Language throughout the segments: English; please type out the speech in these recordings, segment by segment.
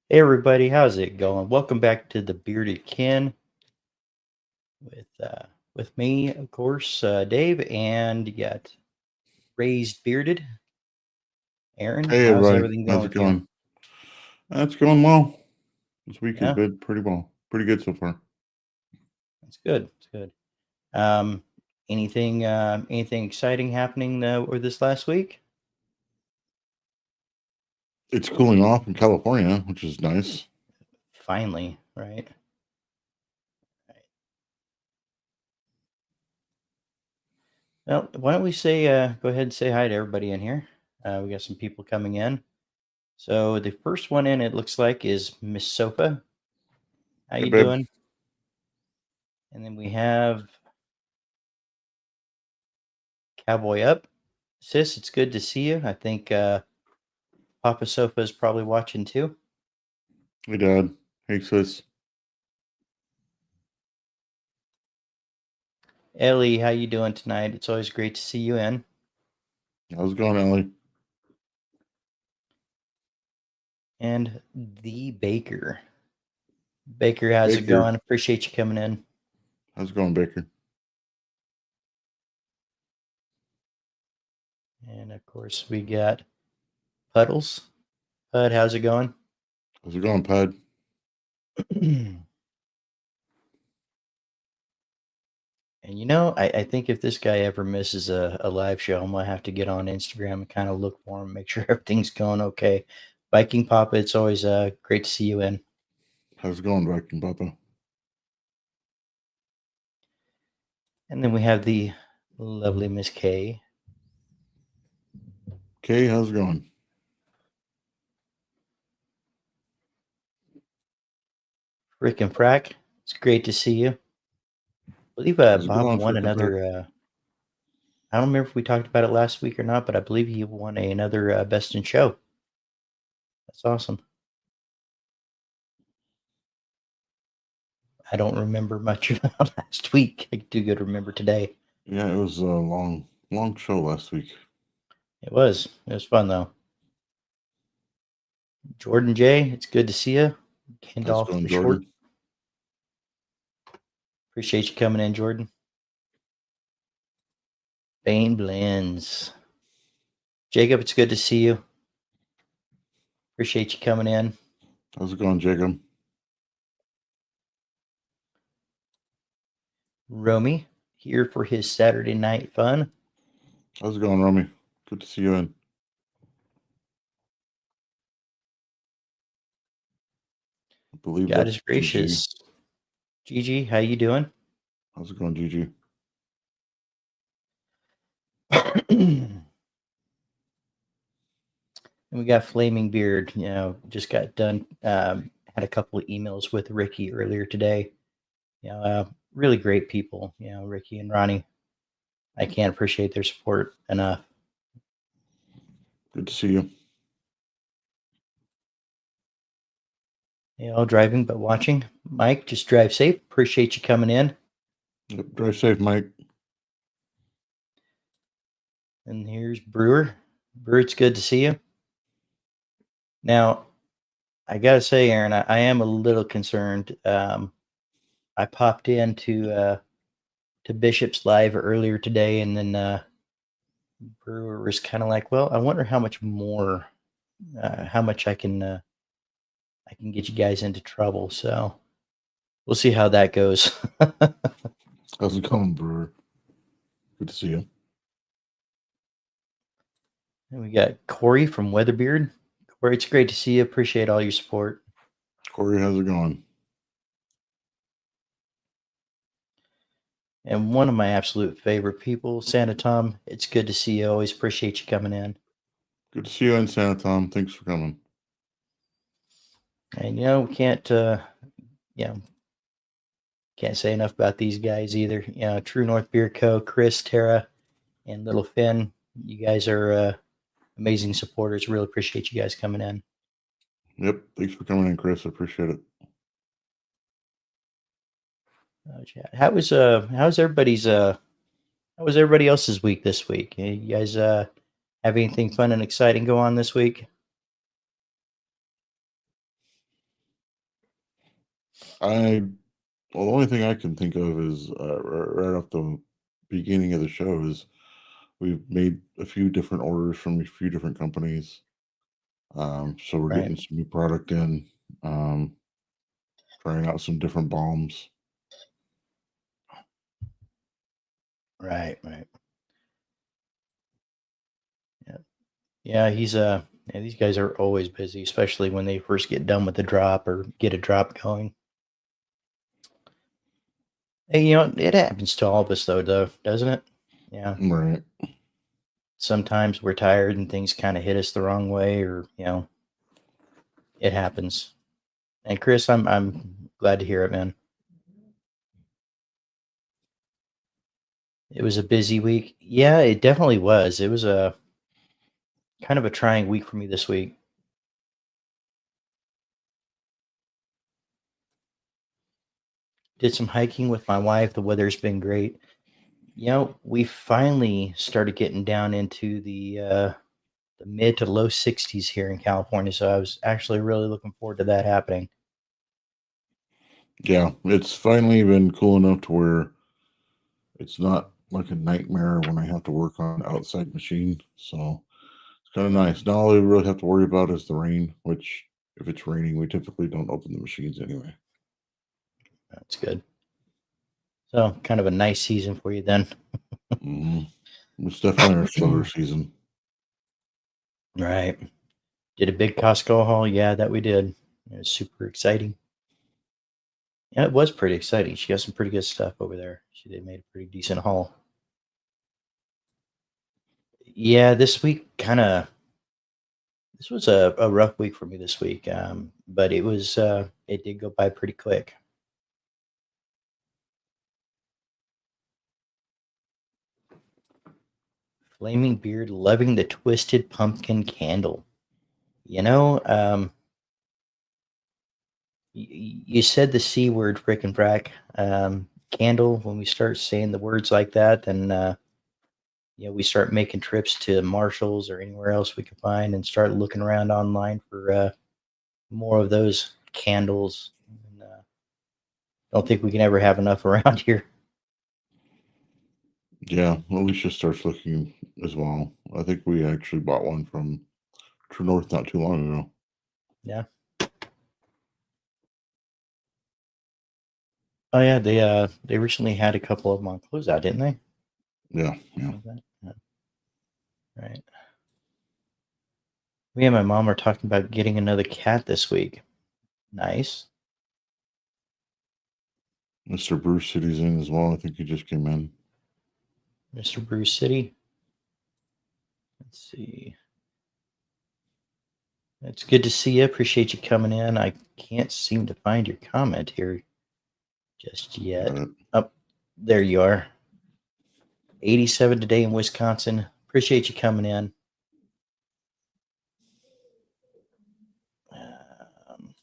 Hey everybody, how's it going? Welcome back to the Bearded Kin with me, of course, Dave, and you got Raised Bearded. Aaron, Hey how's everybody, everything going how's it with you? going? It's going well. This week has Yeah, been pretty well, pretty good so far. that's good. It's good. Um, anything exciting happening over this last week? It's cooling off in California, which is nice. Finally, right? Well, why don't we go ahead and say hi to everybody in here. We got some people coming in. So the first one in, it looks like, is Miss Sofa. How Hey you babe, doing? And then we have Cowboy Up. Sis, it's good to see you. I think Papa Sofa is probably watching too. hey dad, hey sis. Ellie, how you doing tonight? It's always great to see you in. How's it going, Ellie? And the Baker. Baker, how's it Baker, going? Appreciate you coming in. how's it going, Baker? And of course, we got Puddles. Pud, how's it going? How's it going, Pud? And I think if this guy ever misses a live show, I'm gonna have to get on Instagram and kind of look for him, make sure everything's going okay. Viking Papa, it's always great to see you in. How's it going, Viking Papa? And then we have the lovely Miss K. Okay, how's it going? Rick and Frack. It's great to see you. I believe How's it Bob going, won frickin' Frack? another. I don't remember if we talked about it last week or not, but I believe he won another Best in Show. That's awesome. I don't remember much about last week. I do good to remember today. Yeah, it was a long show last week. It was. It was fun though. Jordan J. It's good to see you. How's it Gandalf going, the Short. Jordan? Appreciate you coming in, Jordan. Bane Blends. Jacob, it's good to see you. Appreciate you coming in. How's it going, Jacob? Romy, here for his Saturday night fun. How's it going, Romy? Good to see you in. I believe God that's is GG. gracious. Gigi, how you doing? How's it going, GG? And we got Flaming Beard. Just got done. Had a couple of emails with Ricky earlier today. Really great people. Ricky and Ronnie. I can't appreciate their support enough. Good to see you. Driving but watching. Mike, just drive safe. Appreciate you coming in. Yep, drive safe, Mike. And here's Brewer. Brewer, it's good to see you. Now, I gotta say, Aaron, I am a little concerned. I popped into to Bishop's live earlier today, and then Brewer was kind of like, "Well, I wonder how much more, how much I can get you guys into trouble." So we'll see how that goes. How's it going, Brewer? Good to see you. And we got Corey from Weatherbeard. Corey, it's great to see you. Appreciate all your support. Corey, how's it going? And one of my absolute favorite people, Santa Tom. It's good to see you. Always appreciate you coming in. Good to see you in Santa Tom. Thanks for coming. And we can't you know can't say enough about these guys either. True North Beer Co., Chris, Tara, and Little Finn. You guys are amazing supporters. Really appreciate you guys coming in. Yep, thanks for coming in, Chris. I appreciate it. Chat. How was everybody else's week this week? You guys have anything fun and exciting go on this week? the only thing I can think of is right off the beginning of the show is we've made a few different orders from a few different companies. So we're Right. getting some new product in, um, trying out some different balms. Right. Right. Yeah. Yeah. Yeah, these guys are always busy, especially when they first get done with the drop or get a drop going. Hey, it happens to all of us though, doesn't it? Yeah. Right. Sometimes we're tired and things kind of hit us the wrong way, or it happens. And Chris, I'm glad to hear it, man. It was a busy week. Yeah, it definitely was. It was a kind of a trying week for me this week. Did some hiking with my wife. The weather's been great. We finally started getting down into the mid to low 60s here in California, so I was actually really looking forward to that happening. Yeah, it's finally been cool enough to where it's not like a nightmare when I have to work on outside machine. So it's kind of nice. Now all we really have to worry about is the rain, which if it's raining, we typically don't open the machines anyway. That's good. So, kind of a nice season for you then. Mm, it's definitely our slower season. Right. Did a big Costco haul? Yeah, that we did. It was super exciting. Yeah, it was pretty exciting. She got some pretty good stuff over there. She did made a pretty decent haul. Yeah, this was a rough week for me this week. But it did go by pretty quick. Flaming Beard loving the twisted pumpkin candle. You know, you said the C word, frick and frack. Candle, when we start saying the words like that, then we start making trips to Marshalls or anywhere else we can find and start looking around online for more of those candles. And, don't think we can ever have enough around here. Yeah, Alicia starts looking as well. I think we actually bought one from True North not too long ago. Yeah. Oh yeah, they recently had a couple of them on closeout, didn't they? Yeah, yeah. Like that? Yeah. Right. Me and my mom are talking about getting another cat this week. Nice. Mr. Bruce City's in as well. I think he just came in. Mr. Bruce City. Let's see. It's good to see you. Appreciate you coming in. I can't seem to find your comment here just yet. Got Oh, there you are. 87 today in Wisconsin. Appreciate you coming in. Um,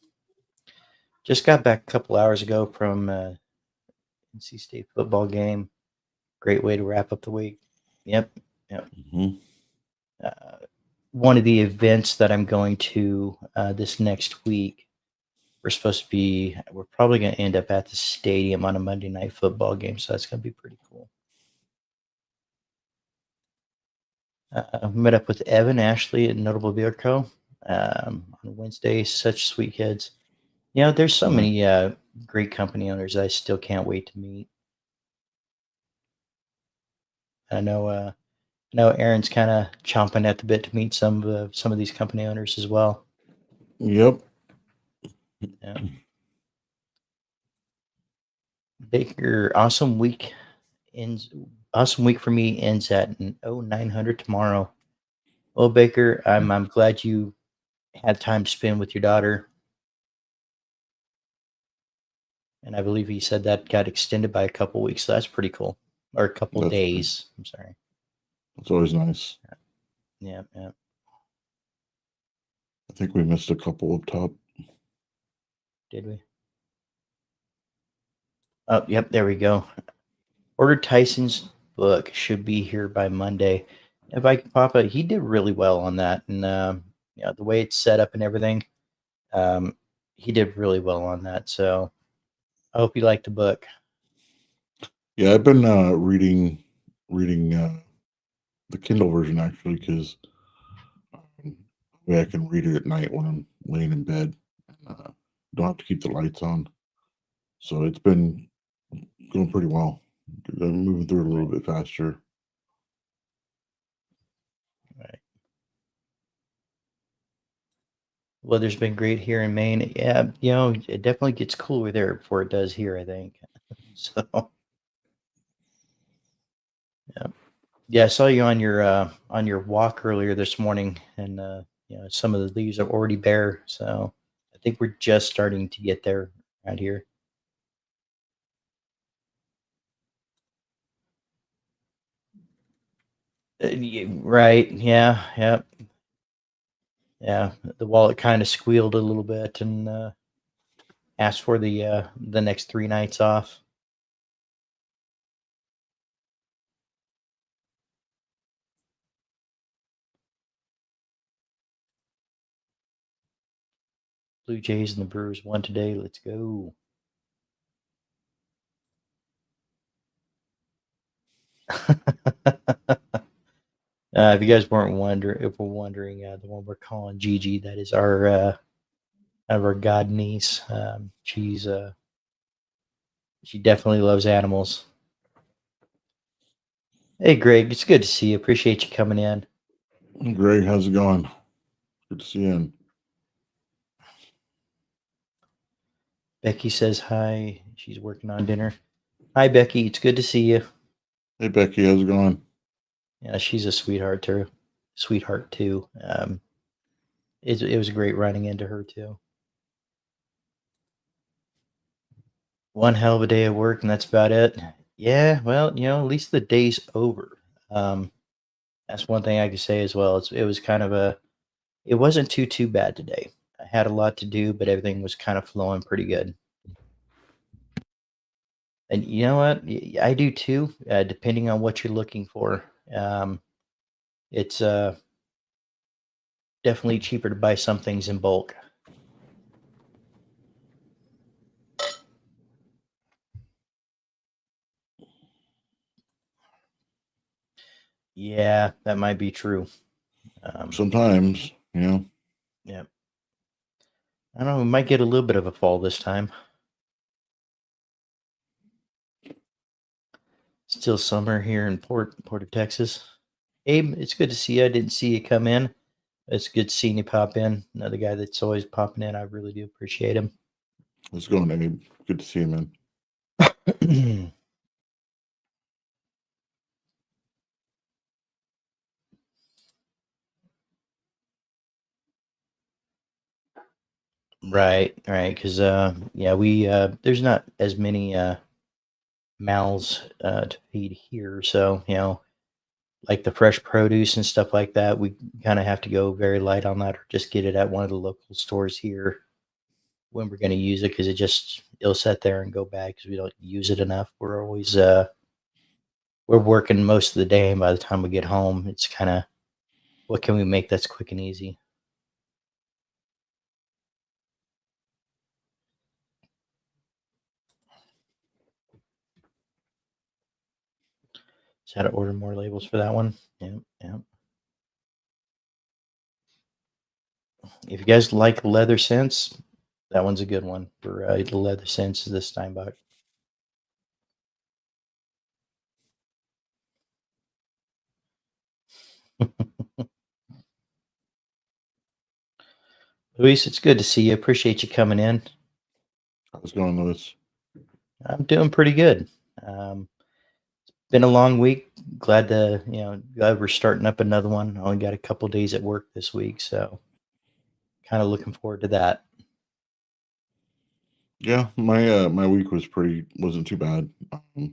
just got back a couple hours ago from NC State football game. Great way to wrap up the week. Yep. Yep. hmm Uh, one of the events that I'm going to this next week, we're probably going to end up at the stadium on a Monday night football game. So that's going to be pretty cool. Met up with Evan, Ashley at Notable Beer Co. On Wednesday. Such sweet kids. There's so Yeah, many great company owners I still can't wait to meet. I know Aaron's kind of chomping at the bit to meet some of these company owners as well. yep. Yeah. Baker, awesome week for me ends at 0900 tomorrow. Well, Baker, I'm glad you had time to spend with your daughter, and I believe he said that got extended by a couple weeks. So that's pretty cool, or a couple That's days. I'm sorry. that's always nice. Yeah, yeah. I think we missed a couple up top. Did we? Oh, yep. There we go. Ordered Tyson's book. Should be here by Monday. If I could pop it, he did really well on that, and the way it's set up and everything, um, he did really well on that. So I hope you like the book. Yeah, I've been reading the Kindle version actually because way I can read it at night when I'm laying in bed. Don't have to keep the lights on, so it's been going pretty well. I'm moving through it a little bit faster. Right. Weather's been great here in Maine. Yeah, it definitely gets cooler there before it does here, I think. So, yeah. Yeah, I saw you on your walk earlier this morning, and some of the leaves are already bare. So I think we're just starting to get there around here. Right? Yeah, yeah, yeah. The wallet kind of squealed a little bit and asked for the next 3 nights off. Blue Jays and the Brewers won today. Let's go. If you guys weren't wondering, if we're wondering, the one we're calling Gigi, that is our god niece. She definitely loves animals. Hey, Greg, it's good to see you. Appreciate you coming in. Greg, how's it going? Good to see you. In. Becky says hi. She's working on dinner. Hi, Becky. It's good to see you. Hey, Becky, how's it going? Yeah, she's a sweetheart too. Sweetheart too. It was great running into her too. One hell of a day at work, and that's about it. Yeah, well, at least the day's over. Um, that's one thing I could say as well. It was kind of it wasn't too bad today. I had a lot to do, but everything was kind of flowing pretty good. And you know what? I do too. Depending on what you're looking for, it's definitely cheaper to buy some things in bulk. Yeah, that might be true. Sometimes, Yeah, I don't know. We might get a little bit of a fall this time. Still summer here in Port of Texas. Abe, it's good to see you. I didn't see you come in. It's good seeing you pop in. Another guy that's always popping in. I really do appreciate him. how's it going, Abe? Good to see you, man. Right, right. Because yeah, we there's not as many mouths to feed here, so like the fresh produce and stuff like that, we kind of have to go very light on that, or just get it at one of the local stores here when we're going to use it, because it'll sit there and go bad because we don't use it enough. We're working most of the day, and by the time we get home, it's kind of what can we make that's quick and easy. Just had to order more labels for that one. Yeah, yeah. If you guys like leather scents, that one's a good one for the leather scents is the Steinbach. Luis, it's good to see you. Appreciate you coming in. How's it going, Lewis? I'm doing pretty good. Um, been a long week. Glad we're starting up another one. Only got a couple days at work this week, so kind of looking forward to that. Yeah, my week wasn't too bad. I think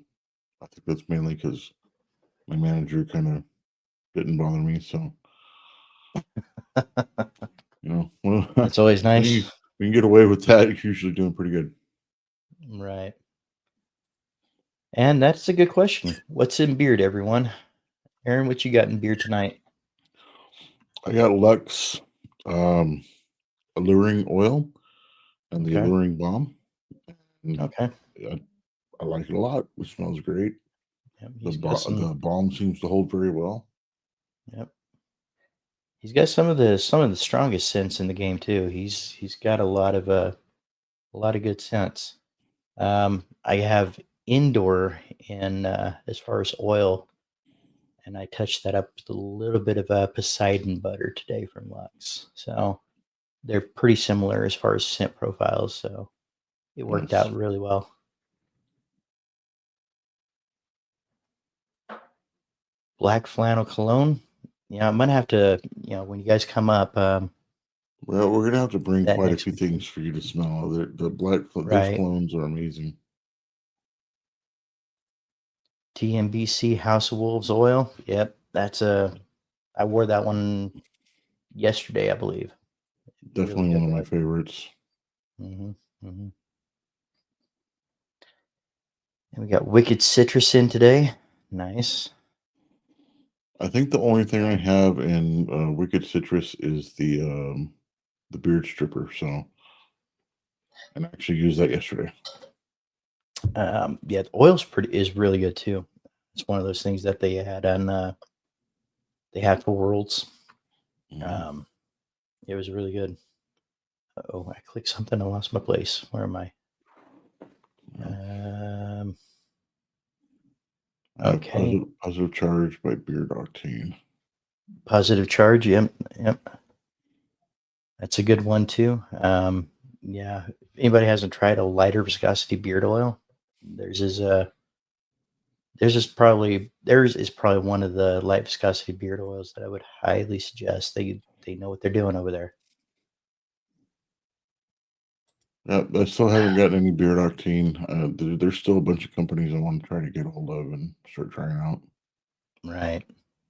that's mainly because my manager kind of didn't bother me. So well, That's always when nice. you can get away with that, you're usually doing pretty good. Right. And that's a good question. What's in beard, everyone? Aaron, what you got in beer tonight? I got Lux um, alluring oil and the Okay. alluring balm. Okay. I like it a lot. It smells great. Yep. The balm seems to hold very well. Yep. He's got some of the strongest scents in the game too. He's got a lot of good scents. I have indoor in as far as oil, and I touched that up with a little bit of Poseidon butter today from Lux. So they're pretty similar as far as scent profiles. So it worked Nice. out really well. Black flannel cologne. Yeah, I'm gonna have to, when you guys come up, Well, we're gonna have to bring that quite a next few things for you to smell. Those right. clones are amazing. TMBC House of Wolves oil. Yep, I wore that one yesterday, I believe. Really Definitely one good of my rug. favorites. hmm hmm And we got Wicked Citrus in today. Nice. I think the only thing I have in Wicked Citrus is the beard stripper. So, and I actually used that yesterday. Yeah, the oil's is really good too. It's one of those things that they had for Worlds. Mhm. Um, it was really good. Oh, I clicked something. I lost my place. Where am I? Yeah. Um, okay. Positive charge by Beard Octane. Positive charge. Yep. Yep. That's a good one too. Yeah. If anybody hasn't tried a lighter viscosity beard oil, theirs is theirs is probably one of the light viscosity beard oils that I would highly suggest. They know what they're doing over there. Yeah, I still haven't gotten any Beard Octane. There's still a bunch of companies I want to try to get a hold of and start trying out. Right.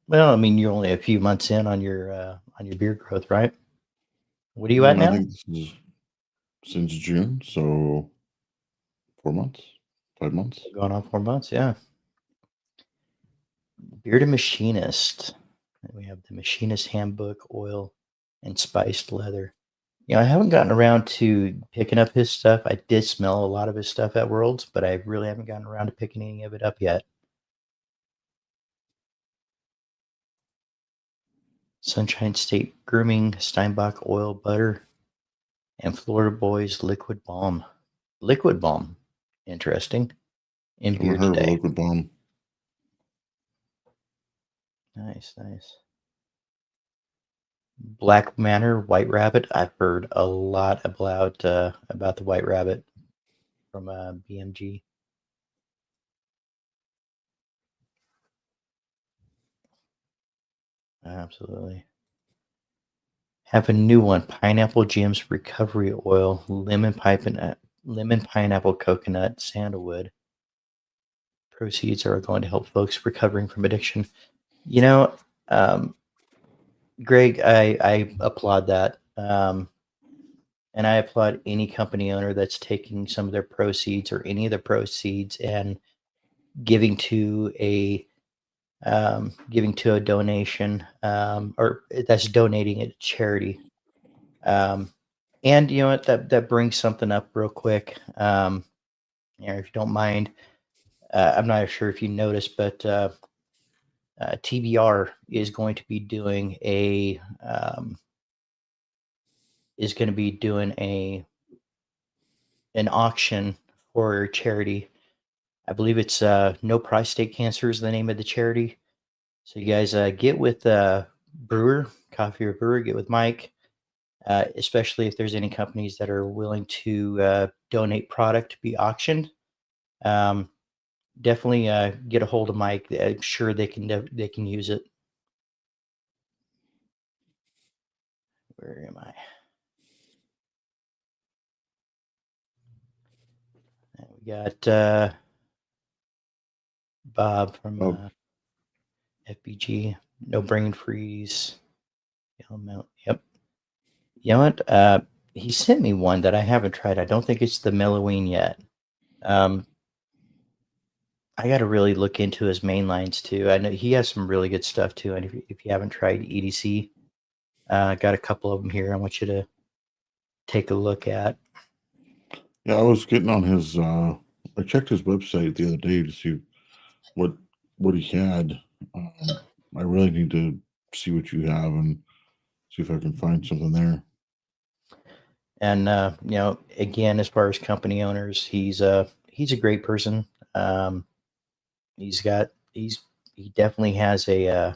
Well, I mean, you're only a few months in on your beard growth, right? What are you at I now? think this is since June, so 4 months, 5 months. Going on 4 months, yeah. Bearded Machinist. And we have the Machinist Handbook, oil, and spiced leather. I haven't gotten around to picking up his stuff. I did smell a lot of his stuff at Worlds, but I really haven't gotten around to picking any of it up yet. Sunshine State Grooming, Steinbach Oil Butter, and Florida Boys Liquid Balm. Liquid Balm. Interesting. In I've never beard heard of a today. liquid balm. Nice, nice. Black Manor, White Rabbit. I've heard a lot about the White Rabbit from BMG. Absolutely. Have a new one: Pineapple Gems Recovery Oil, lemon pineapple coconut sandalwood. Proceeds are going to help folks recovering from addiction. You know, um, Greg, I applaud that. And I applaud any company owner that's taking some of their proceeds or any of the proceeds and giving to a giving to a donation, or that's donating it to charity. Um, and you know what? That brings something up real quick. If you don't mind, I'm not sure if you noticed, but TBR is going to be doing a an auction for charity. I believe it's No Prostate State Cancer is the name of the charity. So you guys get with Brewer, Coffee or Brewer, get with Mike, especially if there's any companies that are willing to donate product to be auctioned. Um, Definitely get a hold of Mike. I'm sure they can use it. Where am I? We got Bob from Oh, FBG. No brain freeze. Yep. You know what? He sent me one that I haven't tried. I don't think it's the Melloween yet. Um, I got to really look into his main lines too. I know he has some really good stuff too. And if you haven't tried EDC, got a couple of them here. I want you to take a look at. Yeah, I was getting on his. I checked his website the other day to see what what he had. Um, I really need to see what you have and see if I can find something there. And again, as far as company owners, he's a great person. Um, he definitely has a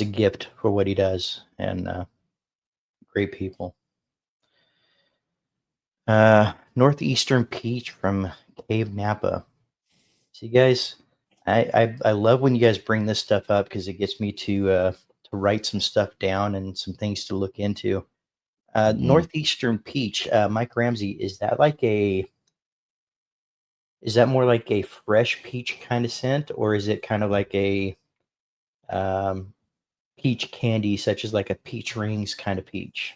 gift for what he does, and great people. Northeastern Peach from Cave Napa. So you guys, I love when you guys bring this stuff up because it gets me to write some stuff down and some things to look into. Mhm. Northeastern Peach, Mike Ramsey, is that more like a fresh peach kind of scent, or is it kind of like a um, peach candy, such as like a peach rings kind of peach?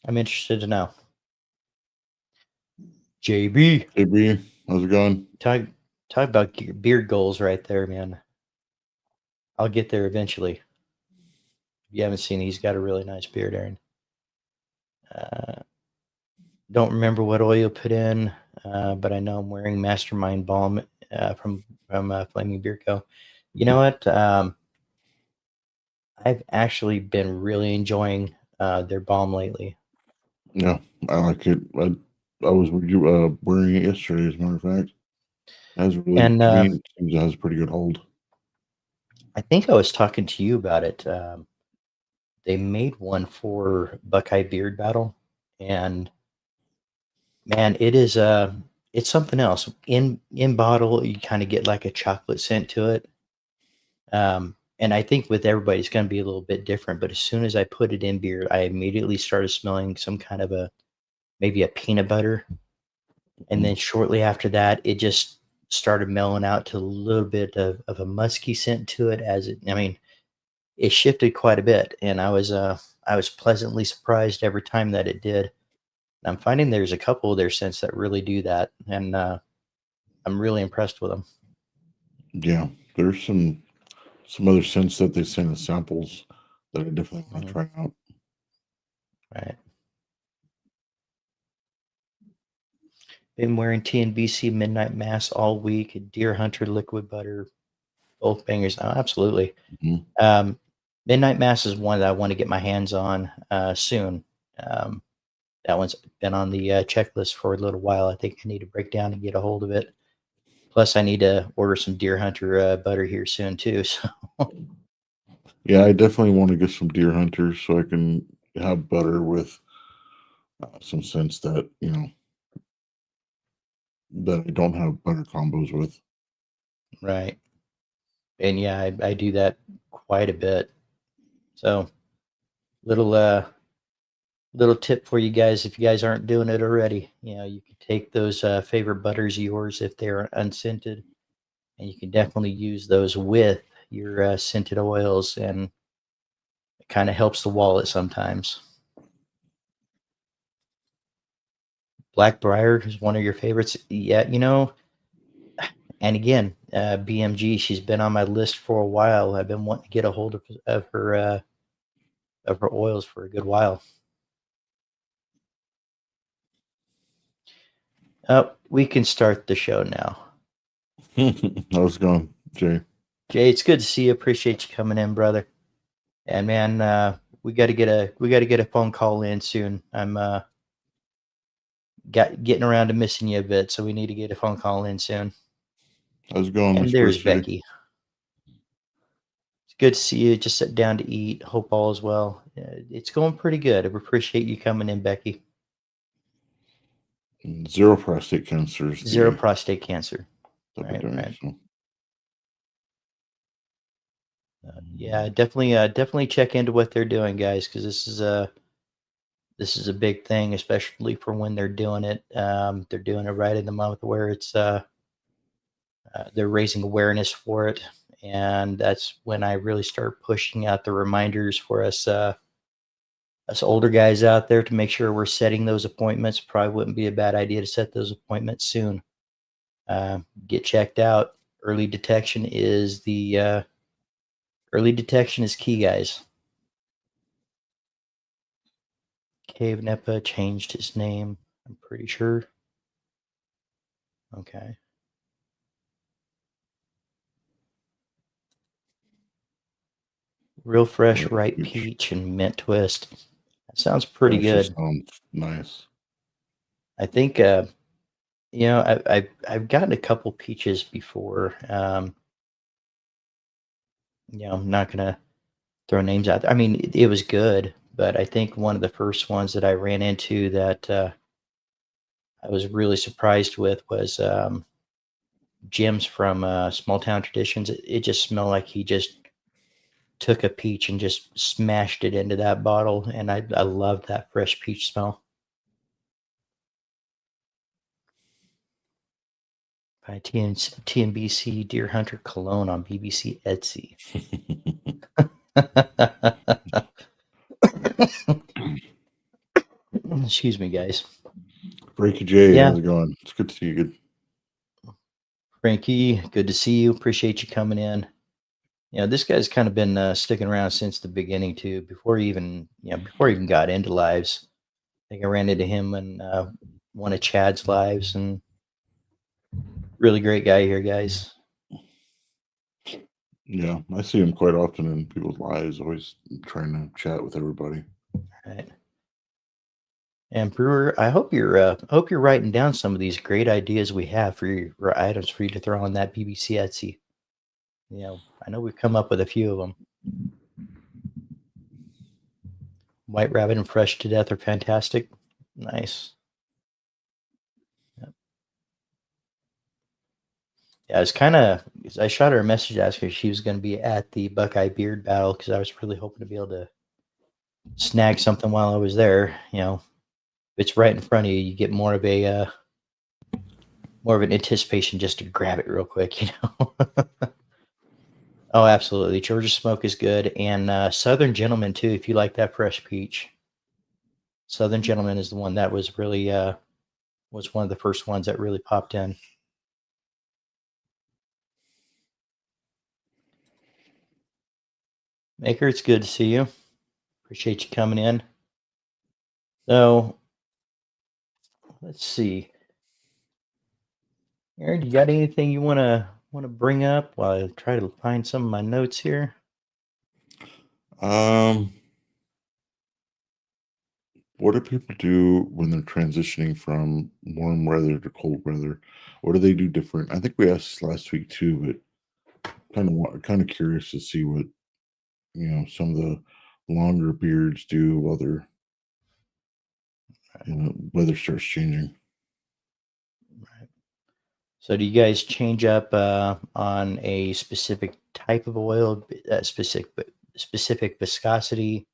I'm interested to know. JB, JB, how's it going? talk talk about beard goals right there, man. I'll get there eventually. If you haven't seen, he's got a really nice beard, Aaron. Uh, don't remember what oil you put in, but I know I'm wearing Mastermind Balm from Flaming Beard Co. You know what? I've actually been really enjoying their balm lately. Yeah, I like it. I was wearing it yesterday, as a matter of fact. It has really, And to me, it seems it has a pretty good hold. I think I was talking to you about it. They made one for Buckeye Beard Battle, and man, it's something else. In bottle, you kind of get like a chocolate scent to it. And I think with everybody, it's going to be a little bit different. But as soon as I put it in beer, I immediately started smelling some kind of a maybe a peanut butter, and Mhm. then shortly after that, it just started mellowing out to a little bit of a musky scent to it. I mean, it shifted quite a bit, and I was pleasantly surprised every time that it did. I'm finding there's a couple of their scents that really do that, and I'm really impressed with them. Yeah, there's some other scents that they send as samples that I definitely want to Mhm. try out. Right. Been wearing TNBC Midnight Mass all week. Deer Hunter Liquid Butter, both bangers. Oh, absolutely. Mhm. Um, Midnight Mass is one that I want to get my hands on soon. Um, that one's been on the checklist for a little while. I think I need to break down and get a hold of it. Plus, I need to order some Deer Hunter butter here soon too. So, Yeah, I definitely want to get some deer hunters so I can have butter with some scents that that I don't have butter combos with. right, and yeah, I do that quite a bit. So, little little tip for you guys if you guys aren't doing it already. You can take those favorite butters of yours if they're unscented, and you can definitely use those with your scented oils, and it kind of helps the wallet sometimes. Black Briar is one of your favorites. Yeah, and again, BMG, she's been on my list for a while. I've been wanting to get a hold of her oils for a good while. Oh, we can start the show now. How's it going, Jay? Jay, it's good to see you. Appreciate you coming in, brother. And man, we got to get a phone call in soon. I'm getting around to missing you a bit, so we need to get a phone call in soon. How's it going, And Miss there's Birthday? Becky. It's good to see you. Just sit down to eat. Hope all is well. It's going pretty good. I appreciate you coming in, Becky. Zero prostate cancer is Zero the prostate cancer. Right, epidemic. right. So Yeah, definitely check into what they're doing, guys, because this is a big thing, especially for when they're doing it. They're doing it right in the month where they're raising awareness for it, and that's when I really start pushing out the reminders for us older guys out there to make sure we're setting those appointments. Probably wouldn't be a bad idea to set those appointments soon. Get checked out. Early detection is key, guys. Cave Nepa changed his name. I'm pretty sure. Okay. Real fresh Right, ripe peach. peach and mint twist. That sounds pretty That actually good. sounds nice. I think I've gotten a couple peaches before. I'm not gonna throw names out there. I mean, it was good, but I think one of the first ones that I ran into that I was really surprised with was Jim's from Small Town Traditions. It just smelled like he just took a peach and just smashed it into that bottle, and I loved that fresh peach smell. By TNBC Deer Hunter Cologne on BBC Etsy. Excuse me, guys. Frankie J, Yeah, how's it going? It's good to see you. Good. Frankie, good to see you. Appreciate you coming in. This guy's kind of been sticking around since the beginning too. Before he even got into lives. I think I ran into him in one of Chad's lives, and really great guy here, guys. Yeah, I see him quite often in people's lives, always trying to chat with everybody. Right. And Brewer, I hope you're writing down some of these great ideas we have for your items for you to throw on that BBC Etsy. I know we've come up with a few of them. White rabbit and fresh to death are fantastic. Nice. Yep. Yeah, I was kind of. I shot her a message asking if she was going to be at the Buckeye Beard Battle because I was really hoping to be able to snag something while I was there. If it's right in front of you, you get more of an anticipation just to grab it real quick. Oh, absolutely. Georgia Smoke is good, and Southern Gentleman too. If you like that fresh peach, Southern Gentleman is the one that was one of the first ones that really popped in. Maker, it's good to see you. Appreciate you coming in. So let's see, Aaron, you got anything you wanna bring up while I try to find some of my notes here? Um, what do people do when they're transitioning from warm weather to cold weather? What do they do different? I think we asked this last week too, but kind of curious to see what some of the longer beards do while their weather starts changing. Right. So do you guys change up on a specific type of oil, specific viscosity?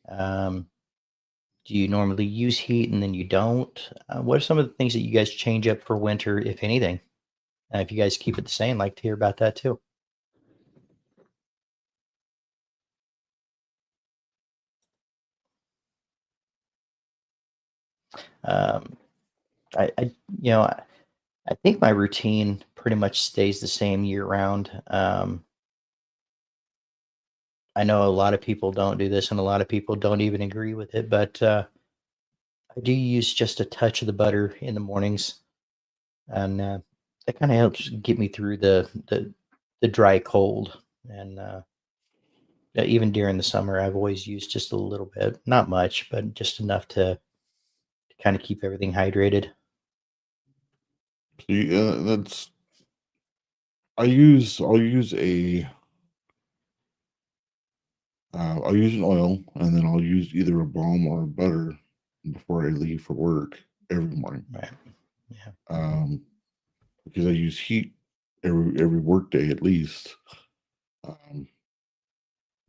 Um, do you normally use heat and then you don't? What are some of the things that you guys change up for winter, if anything? If you guys keep it the same, I'd like to hear about that too. Um, I I think my routine pretty much stays the same year round. I know a lot of people don't do this, and a lot of people don't even agree with it, but I do use just a touch of the butter in the mornings, and that kind of helps get me through the dry cold. And even during the summer, I've always used just a little bit, not much, but just enough to kind of keep everything hydrated. See, that's I'll use an oil, and then I'll use either a balm or a butter before I leave for work every morning. Right. Yeah. Um, because I use heat every work day at least. Um,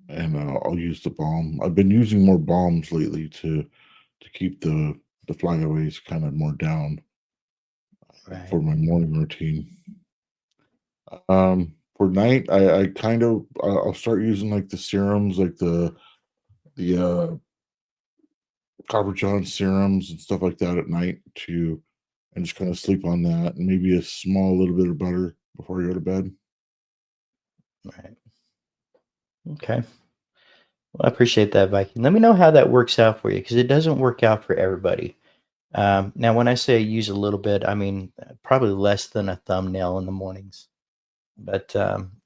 and I'll use the balm. I've been using more balms lately to keep the flyaways kind of more down Right. for my morning routine. For night, I kind of I'll start using like the serums, like the Copper John serums and stuff like that at night to and just kind of sleep on that and maybe a small little bit of butter before you go to bed. Right. Okay. Well, I appreciate that, Viking. Let me know how that works out for you because it doesn't work out for everybody. Now, when I say use a little bit, I mean probably less than a thumbnail in the mornings, but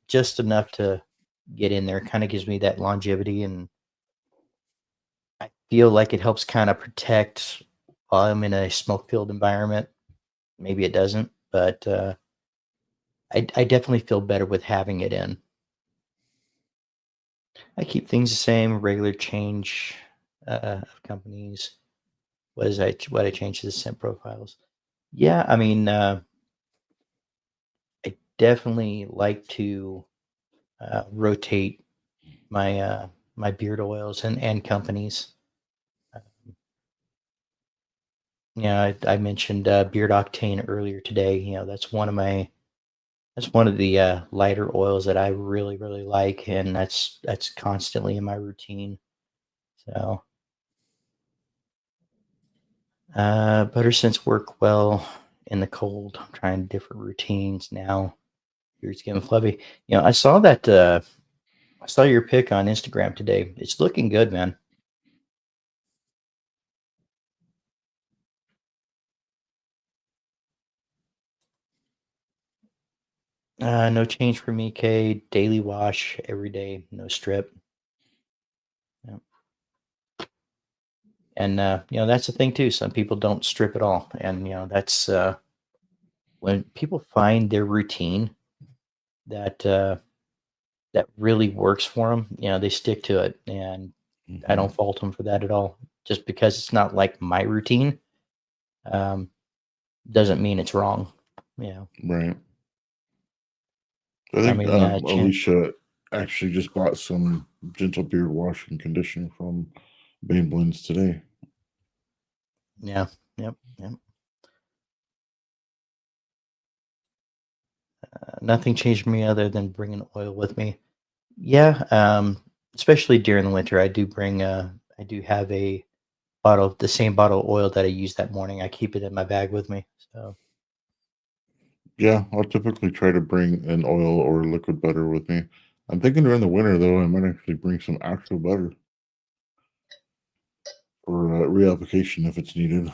just enough to get in there. Kind of gives me that longevity, and I feel like it helps kind of protect while I'm in a smoke filled environment. Maybe it doesn't, but I definitely feel better with having it in. I keep things the same, regular change of companies. What I change to the scent profiles? Yeah, I mean, I definitely like to rotate my my beard oils and companies. Uh, I mentioned Beard Octane earlier today. That's one of the lighter oils that I really like, and that's constantly in my routine. So butter scents work well in the cold. I'm trying different routines now. Beard's getting fluffy. I saw your pic on Instagram today. It's looking good, man. No change for me, K. Daily wash every day, no strip. Yeah. And that's the thing too. Some people don't strip at all, and that's when people find their routine that that really works for them. They stick to it, and I Hmm. don't fault them for that at all. Just because it's not like my routine, um, doesn't mean it's wrong. Yeah. Right. I I think mean, Alicia actually just bought some gentle beard wash and conditioner from Bane Blends today. yeah, yep, yep. Nothing changed me other than bringing oil with me. Yeah, especially during the winter, I do have a the same bottle of oil that I used that morning. I keep it in my bag with me. So, Yeah, I'll typically try to bring an oil or liquid butter with me. I'm thinking during the winter though, I might actually bring some actual butter for reapplication if it's needed.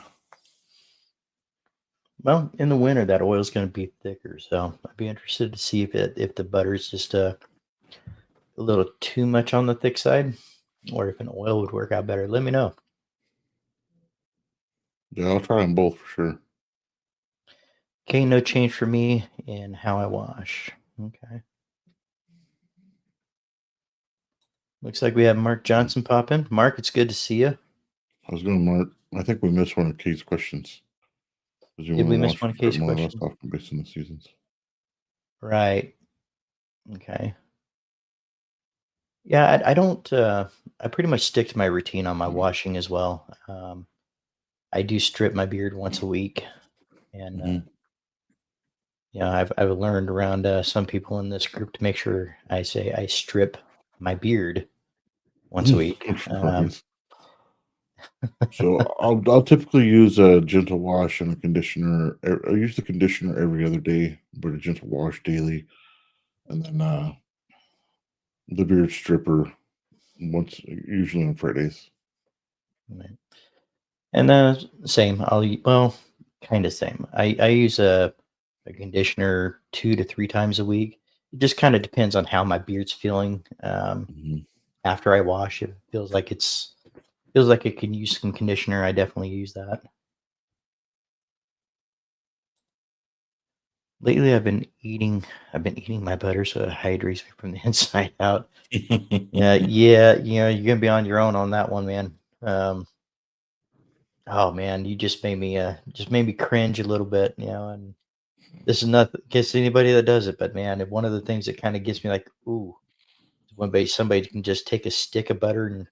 well, in the winter, that oil is going to be thicker. So, I'd be interested to see if the butter is just a little too much on the thick side, or if an oil would work out better. Let me know. Yeah, I'll try them both for sure. Okay, no change for me in how I wash. Okay. Looks like we have Mark Johnson pop in. Mark, it's good to see you. I was going to mark. I think we missed one of Kate's questions. Does he Did want to we miss wash one or strip case more or less question? often based on the seasons? Right. Okay. Yeah, I don't. I pretty much stick to my routine on my washing as well. I do strip my beard once a week, and Mm-hmm. I've learned around some people in this group to make sure I say I strip my beard once a week. Right. So I'll typically use a gentle wash and a conditioner. I use the conditioner every other day, but a gentle wash daily, and then the beard stripper once, usually on Fridays. Right. And same. Well, kind of same. I use a conditioner 2 to 3 times a week. It just kind of depends on how my beard's feeling Hmm. after I wash. If it feels like it can use some conditioner, I definitely use that. Lately, I've been eating my butter so it hydrates me from the inside out. Yeah, yeah, you're gonna be on your own on that one, man. Oh man, you just made me cringe a little bit, and this is not against anybody that does it, but man, one of the things that kind of gets me like, ooh, is when somebody can just take a stick of butter and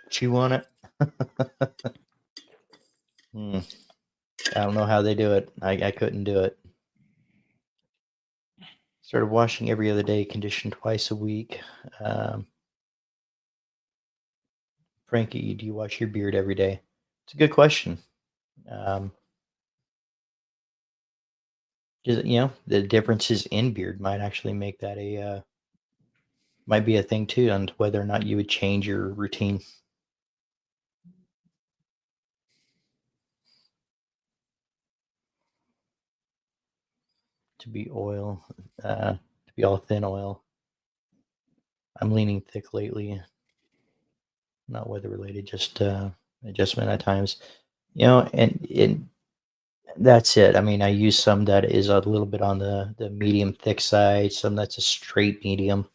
chew on it. Mm, I don't know how they do it. I couldn't do it. Started washing every other day, conditioned twice a week. Um, Frankie, do you wash your beard every day? It's a good question. Um, the differences in beard might actually make that a might be a thing too, on whether or not you would change your routine. to be to be all thin oil. I'm leaning thick lately, not weather related, just adjustment at times. And that's it. I mean, I use some that is a little bit on the medium thick side, some that's a straight medium,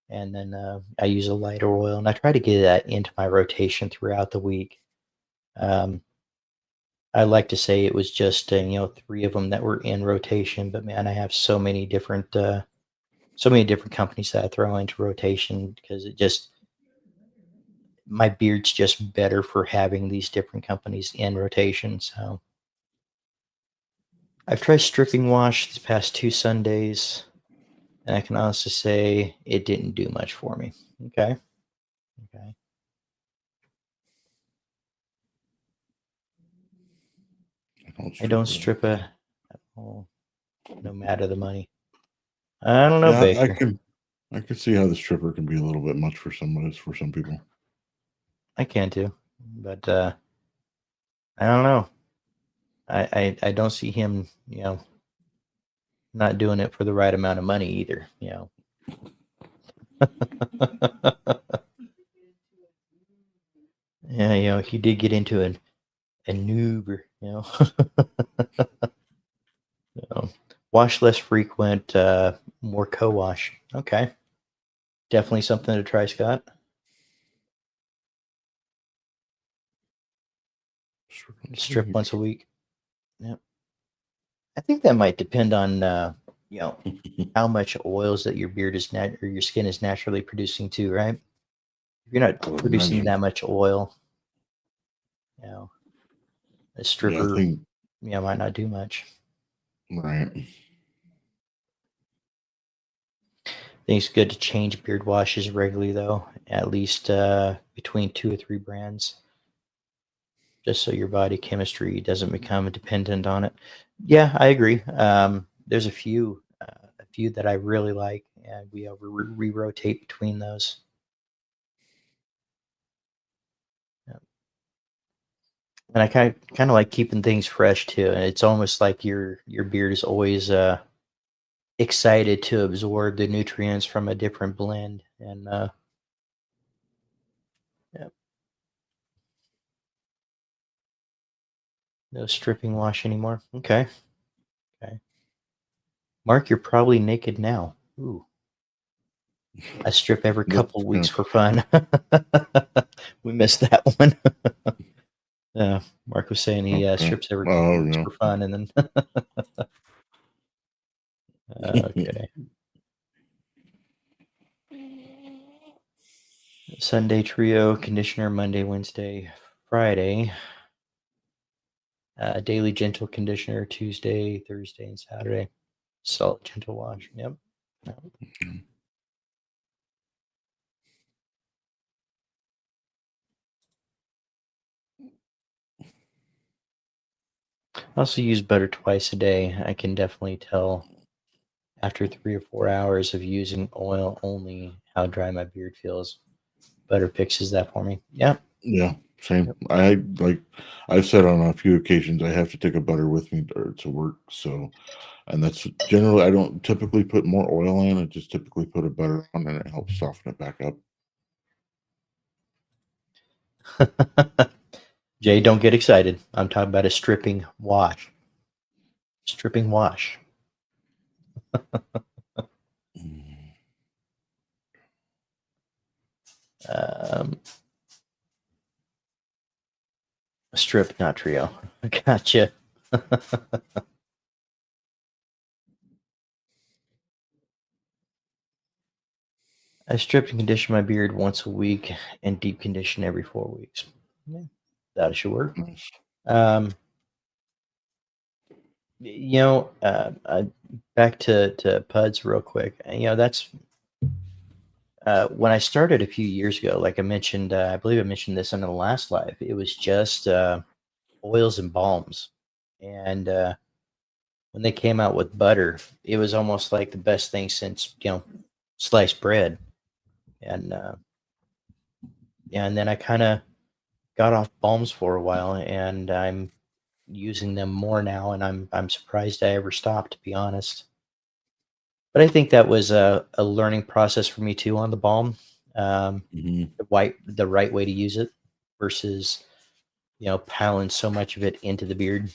and then I use a lighter oil, and I try to get that into my rotation throughout the week. Um, I like to say it was just three of them that were in rotation, but man, I have so many different companies that I throw into rotation because it just my beard's just better for having these different companies in rotation. So I've tried stripping wash these past 2 Sundays, and I can honestly say it didn't do much for me. Okay. Okay. I don't strip a oh, no matter the money. I don't know, Yeah, Baker. I can see how the stripper can be a little bit much for some people. I can too. But I don't know. I don't see him, not doing it for the right amount of money either. Yeah, he did get into an Uber, wash less frequent, more co-wash. Okay. Definitely something to try, Scott. Strip once a week. Yep. I think that might depend on you know, how much oils that your beard is or your skin is naturally producing too, right? If you're not I would producing imagine. that much oil, you know, a Yeah, I stripper, think might not do much. right. I think it's good to change beard washes regularly, though, at least between 2 or 3 brands, just so your body chemistry doesn't become dependent on it. Yeah, I agree. There's a few that I really like, and we re-rotate between those. Yeah. And I kind of like keeping things fresh too. And it's almost like your beard is always excited to absorb the nutrients from a different blend. And yeah, no stripping wash anymore. Okay, okay. Mark, you're probably naked now. Ooh, I strip every That's couple weeks kind for fun. We missed that one. Yeah, Mark was saying he okay. strips every couple Oh weeks yeah. for fun, and then okay. Sunday trio conditioner, Monday, Wednesday, Friday. Daily gentle conditioner, Tuesday, Thursday, and Saturday. Salt gentle wash. Yep. Yep. I also use butter twice a day. I can definitely tell after 3 or 4 hours of using oil only how dry my beard feels. Butter fixes that for me. Yep. Yeah, same. Yep. I've said on a few occasions I have to take a butter with me to work. So, and that's generally I don't typically put more oil in. I just typically put a butter on, and it helps soften it back up. Jay, don't get excited. I'm talking about a stripping wash. Stripping wash. Mm. Um, strip, not trio. Gotcha. I strip and condition my beard once a week and deep condition every 4 weeks. Yeah, that should work. Nice. Um, back to PUDs real quick. That's when I started a few years ago. Like I mentioned, I believe I mentioned this in the last live. It was just oils and balms, and when they came out with butter, it was almost like the best thing since sliced bread. And yeah, and then I kind of got off balms for a while, and I'm using them more now, and I'm surprised I ever stopped, to be honest. But I think that was a learning process for me too on the balm. Um, Hmm. the right way to use it versus piling so much of it into the beard.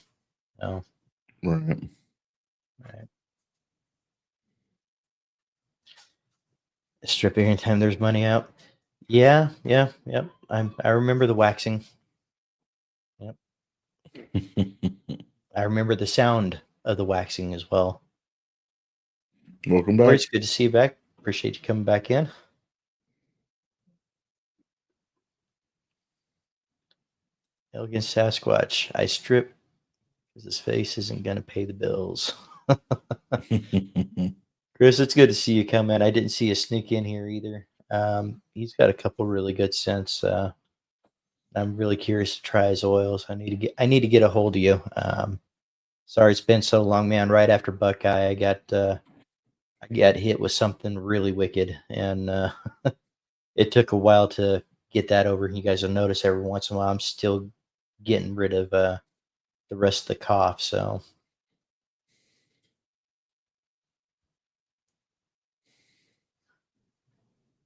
Oh, Right. right. Stripping anytime there's money out. Yeah, yeah, yep. I remember the waxing. Yep. I remember the sound of the waxing as well. Welcome Corey, back. it's good to see you back. Appreciate you coming back in. Elegant Sasquatch. I strip because his face isn't going to pay the bills. Chris, it's good to see you come in. I didn't see you sneak in here either. He's got a couple really good scents. I'm really curious to try his oils. I need to get a hold of you. Sorry it's been so long, man. Right after Buckeye, I got hit with something really wicked, and it took a while to get that over. You guys will notice every once in a while I'm still getting rid of the rest of the cough. So,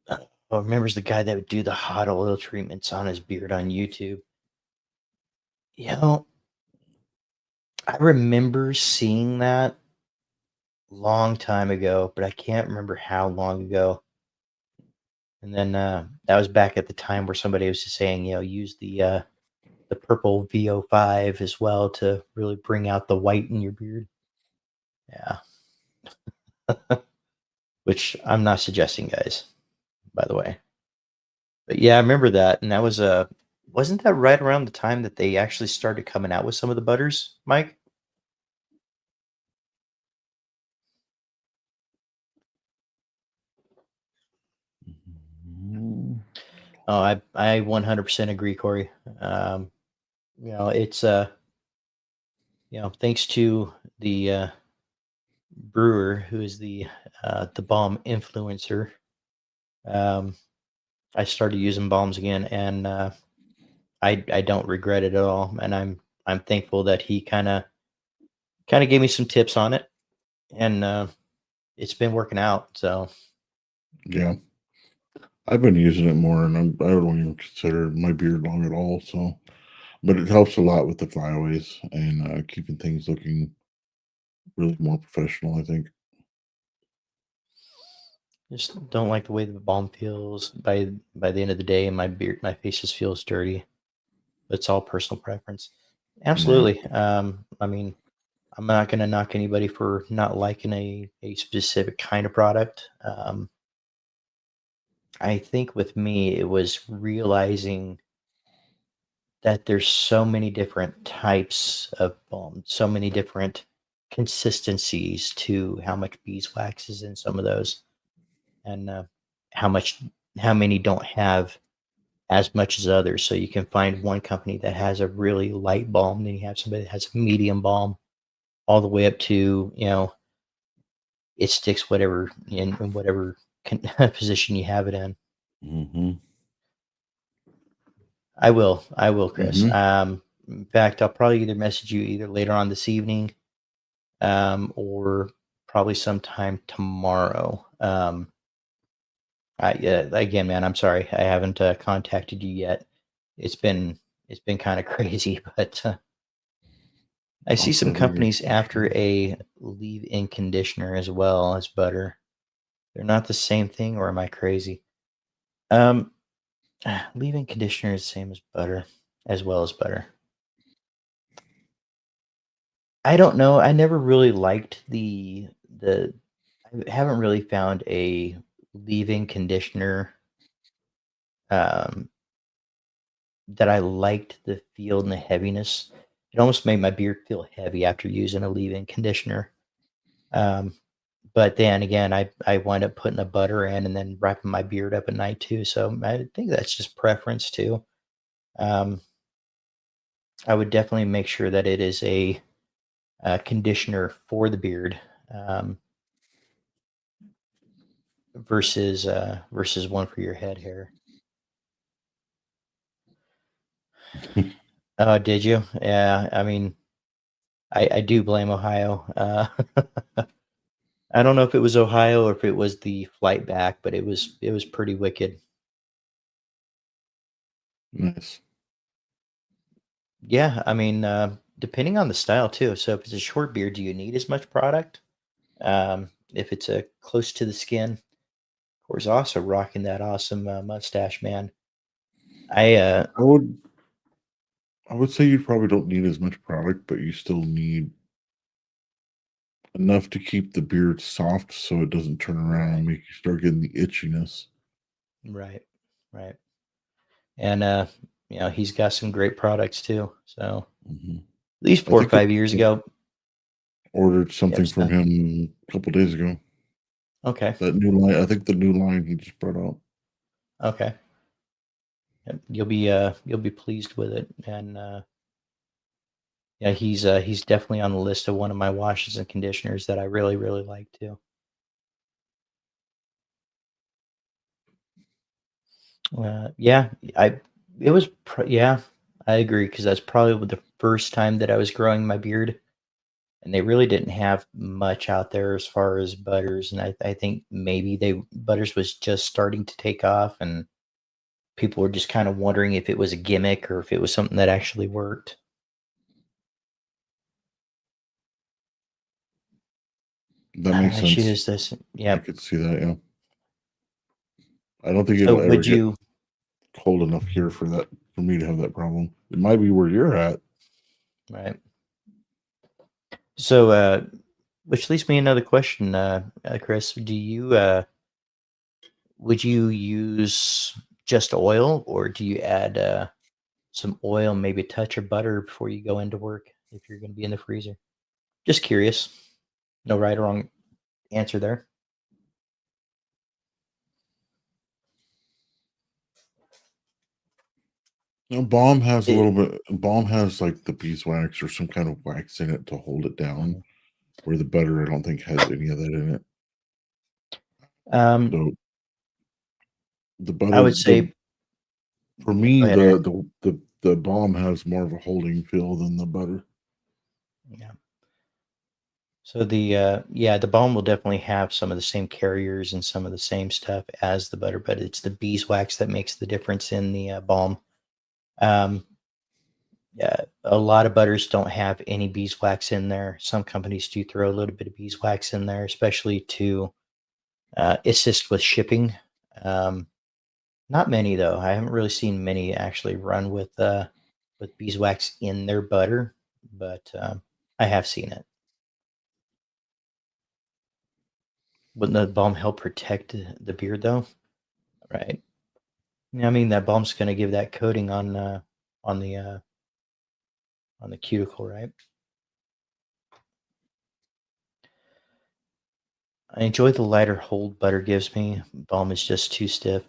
oh, remembers the guy that would do the hot oil treatments on his beard on YouTube. You know, I remember seeing that long time ago, but I can't remember how long ago. And then that was back at the time where somebody was just saying, use the purple VO5 as well to really bring out the white in your beard. Yeah, which I'm not suggesting, guys, by the way. But yeah, I remember that, and that was wasn't that right around the time that they actually started coming out with some of the butters, Mike? Mhm. Oh, I 100% agree, Corey. Um, it's thanks to the brewer who is the balm influencer. Um, I started using balms again, and I don't regret it at all. And I'm thankful that he kind of gave me some tips on it, and it's been working out. So Yeah, I've been using it more, and I don't even consider my beard long at all. So, but it helps a lot with the flyaways and keeping things looking really more professional. I think. just don't like the way the balm feels by the end of the day, and my face just feels dirty. It's all personal preference. Right. Absolutely. I mean, I'm not going to knock anybody for not liking a specific kind of product. I think with me, it was realizing that there's so many different types of balm, so many different consistencies to how much beeswax is in some of those, and how much, how many don't have as much as others. So you can find one company that has a really light balm, then you have somebody that has a medium balm, all the way up to it sticks whatever in whatever position you have it in. Hmm. I will, Chris. Hmm. In fact, I'll probably either message you either later on this evening, or probably sometime tomorrow. Yeah, again, man, I'm sorry I haven't contacted you yet. It's been it's been kind of crazy, but I I'll see some cover you companies for after sure. a leave-in conditioner as well as butter. They're not the same thing, or am I crazy? Um, leave-in conditioner is the same as butter, as well as butter. I don't know. I never really liked the. I haven't really found a leave-in conditioner um, that I liked the feel and the heaviness. It almost made my beard feel heavy after using a leave-in conditioner. Um, but then again, I wind up putting a butter in and then wrapping my beard up at night too. So I think that's just preference too. Um, I would definitely make sure that it is a conditioner for the beard, versus one for your head hair. Oh, did you? Yeah. I mean, I do blame Ohio. I don't know if it was Ohio or if it was the flight back, but it was pretty wicked. Nice. Yeah, I mean, depending on the style too. So if it's a short beard, do you need as much product? If it's a close to the skin, of course, also rocking that awesome mustache, man. I I would I would say you probably don't need as much product, but you still need enough to keep the beard soft so it doesn't turn around and right, make you start getting the itchiness. right, right, and he's got some great products too. So Mhm. at least I 4 or 5 years ago, ordered yep. something from So him a couple days ago. okay, That new line, I think the new line he just brought out. okay, yep. You'll be pleased with it, and yeah, he's definitely on the list of one of my washes and conditioners that I really really like too. Yeah, I it was yeah, I agree because that's probably the first time that I was growing my beard, and they really didn't have much out there as far as butters, and I think maybe they butters was just starting to take off, and people were just kind of wondering if it was a gimmick or if it was something that actually worked. That makes She sense. is this, I yep. could see that, yeah. I don't think So it'll ever would get you cold enough here for me to have that problem. It might be where you're at. right? So which leads me another question, Chris. Do you would you use just oil, or do you add, some oil, maybe a touch of butter before you go into work if you're gonna be in the freezer? Just curious. No right or wrong answer there. Now, balm has a little It bit. Balm has like the beeswax or some kind of wax in it to hold it down. Mhm. Where the butter, I don't think has any of that in it. Um, So the I butter, would say for yeah, go me, ahead, Aaron. the balm has more of a holding feel than the butter. Yeah. So the balm will definitely have some of the same carriers and some of the same stuff as the butter, but it's the beeswax that makes the difference in the, balm. Um, yeah, a lot of butters don't have any beeswax in there. Some companies do throw a little bit of beeswax in there, especially to, assist with shipping. Um, Not many though. I haven't really seen many actually run with beeswax in their butter, but I have seen it. Wouldn't the balm help protect the beard though? Right. Yeah, I mean that balm's gonna give that coating on the uh, on the cuticle, right? I enjoy the lighter hold butter gives me. Balm is just too stiff,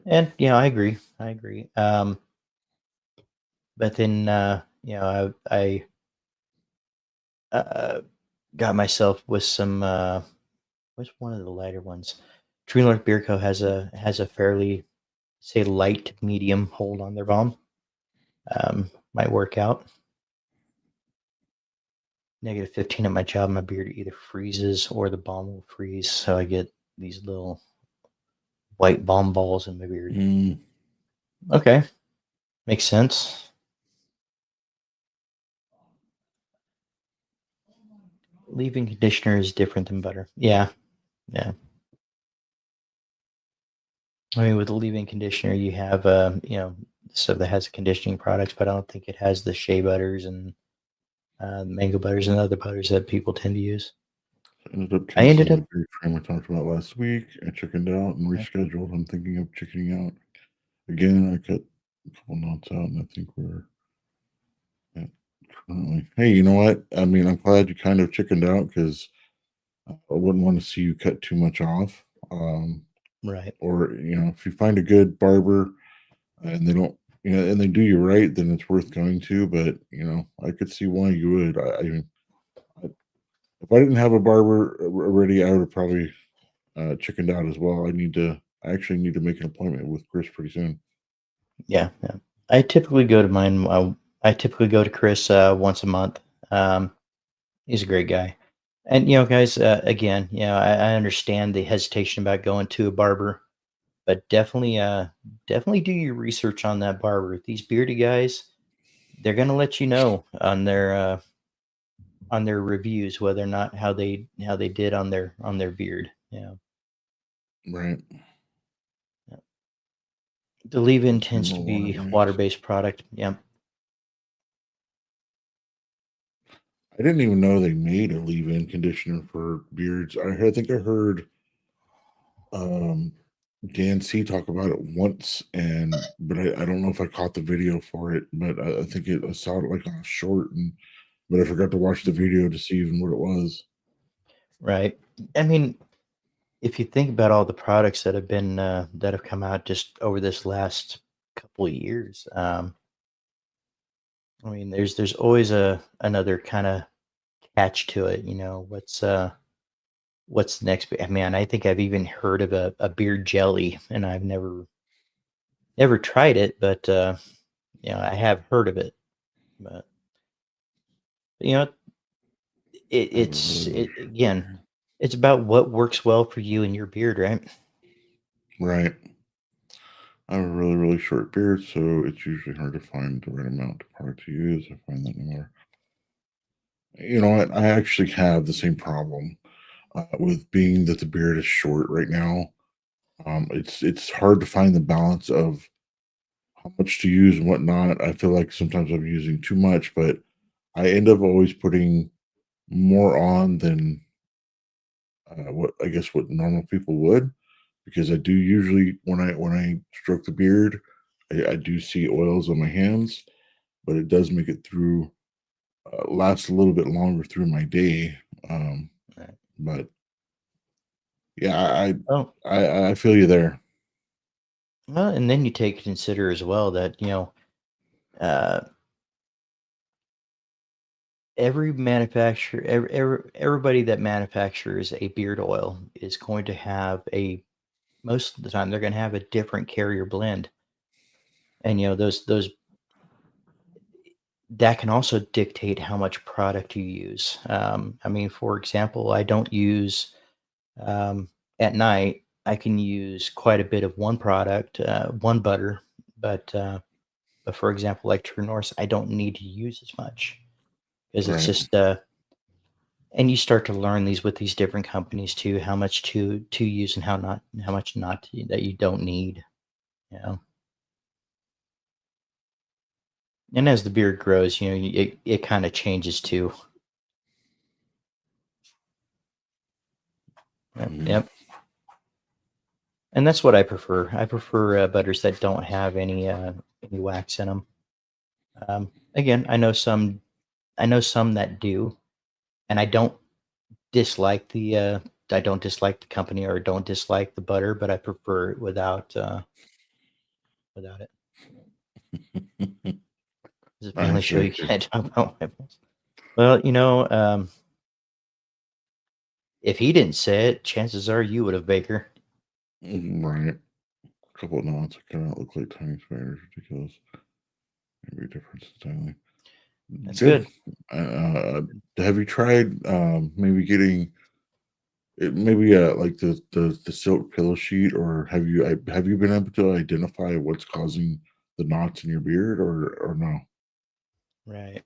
and yeah, I agree. I agree. But then I got myself with some. What's one of the lighter ones? True North Beer Co. has a fairly, say, light to medium hold on their balm. Might work out. -15 at my job, my beard either freezes or the balm will freeze, so I get these little white balm balls in my beard. Mm, Okay, makes sense. Leave-in conditioner is different than butter. Yeah, yeah. I mean, with the leave-in conditioner, you have, stuff that has conditioning products, but I don't think it has the shea butters and mango butters and other butters that people tend to use. ended up I ended canceling up the beer train we talked about last week. I chickened out and rescheduled. I'm thinking of chickening out again. I cut a couple knots out, and I think we're at currently. Hey, you know what? I mean, I'm glad you kind of chickened out because I wouldn't want to see you cut too much off. right. Or if you find a good barber and they don't, and they do you right, then it's worth going to. But I could see why you would. If I didn't have a barber already, I would have probably chickened out as well. I actually need to make an appointment with Chris pretty soon. Yeah, yeah. I typically go to mine. I typically go to Chris once a month. Um, he's a great guy. And guys, again, I understand the hesitation about going to a barber, but definitely do your research on that barber. These bearded guys, they're gonna let you know on their reviews whether or not how they did on their beard. Right. Yeah. The leave-in It's tends to more water be based. water-based product. Yeah. I didn't even know they made a leave-in conditioner for beards. I think I heard um, Dan C talk about it once, but I don't know if I caught the video for it. But I think I saw it like on a short, but I forgot to watch the video to see even what it was. Right. I mean, if you think about all the products that have come out just over this last couple of years, I mean, there's always another kind of catch to it. What's the next? Man, I think I've even heard of a beard jelly, and I've never tried it, but I have heard of it. But you know, I have a really, really again, it's about what works well for you and your beard, right? right. I have a really, really short beard, so it's usually hard to find the right amount of product to use. I find that no matter. You know what? I actually have the same problem with being that the beard is short right now. It's hard to find the balance of how much to use and whatnot. I feel like sometimes I'm using too much, but I end up always putting more on than what I guess what normal people would, because I do usually when I stroke the beard, I do see oils on my hands, but it does make it through last a little bit longer through my day. Um, Right. but yeah, Oh, I feel you there. well, and then you take consider as well that uh, every manufacturer, everybody that manufactures a beard oil is going to have a most of the time they're going to have a different carrier blend, and those that can also dictate how much product you use. I mean, for example, I don't use um, at night. I can use quite a bit of one product, one butter, but for example, like True North, I don't need to use as much because it's Right. just and you start to learn these with these different companies too, how much to use and how much not to, that you don't need. You know, and as the beard grows, it kind of changes too. Yep, Mhm. yep. And that's what I prefer. I prefer butters that don't have any wax in them. Again, I know some that do, and I don't dislike the company or don't dislike the butter, but I prefer it without it. It's a I family show. see. You can't talk about my boss. Well, if he didn't say it, chances are you would have, Baker. Right. A couple of knots cannot look like tiny spiders. Ridiculous. Maybe difference entirely. That's Good. good. Uh, have you tried maybe getting maybe like the silk pillow sheet, or have you been able to identify what's causing the knots in your beard, or no? Right.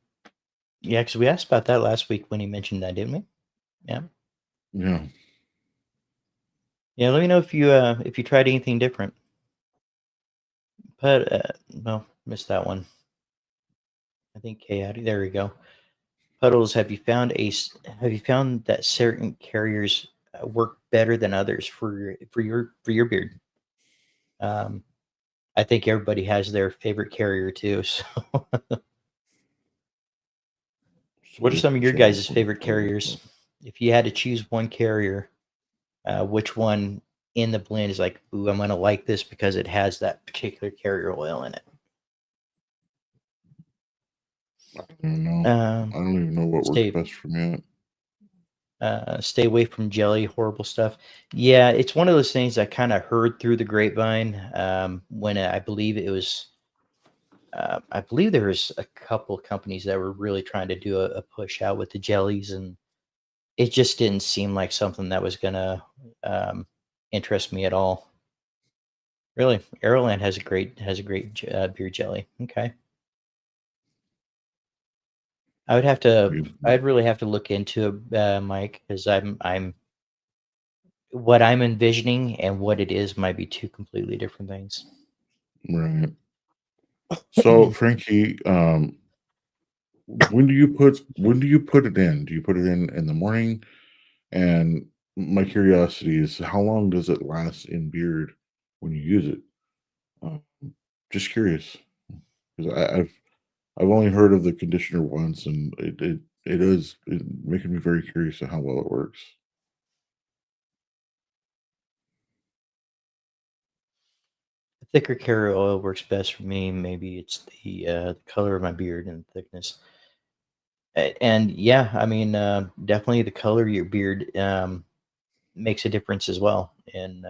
Yeah, because we asked about that last week when he mentioned that, didn't we? Yeah. Yeah. Yeah. Let me know if you tried anything different. But well, missed that one. I think there we go. Puddles, have you found that certain carriers work better than others for your beard? Um, I think everybody has their favorite carrier too. So, what are some of your So guys' what is favorite puddles? carriers? If you had to choose one carrier, which one in the blend is like, ooh, I'm gonna like this because it has that particular carrier oil in it? I don't know. I Um, don't even know what works stay best for me. stay away from jelly, horrible stuff. Yeah, it's one of those things I kind of heard through the grapevine when I believe there was a couple companies that were really trying to do a push out with the jellies, and it just didn't seem like something that was gonna um, interest me at all. Really, Aeroland has a great beer jelly. Okay, I would have to. Beautiful. I'd really have to look into it, Mike, because I'm what I'm envisioning and what it is might be two completely different things. Right. So, Frankie, when do you put it in? Do you put it in the morning? And my curiosity is, how long does it last in beard when you use it? Um, just curious, because I've only heard of the conditioner once, and it is making me very curious of how well it works. Thicker carrier oil works best for me. Maybe it's the color of my beard and thickness. And yeah, I mean, definitely the color of your beard makes a difference as well in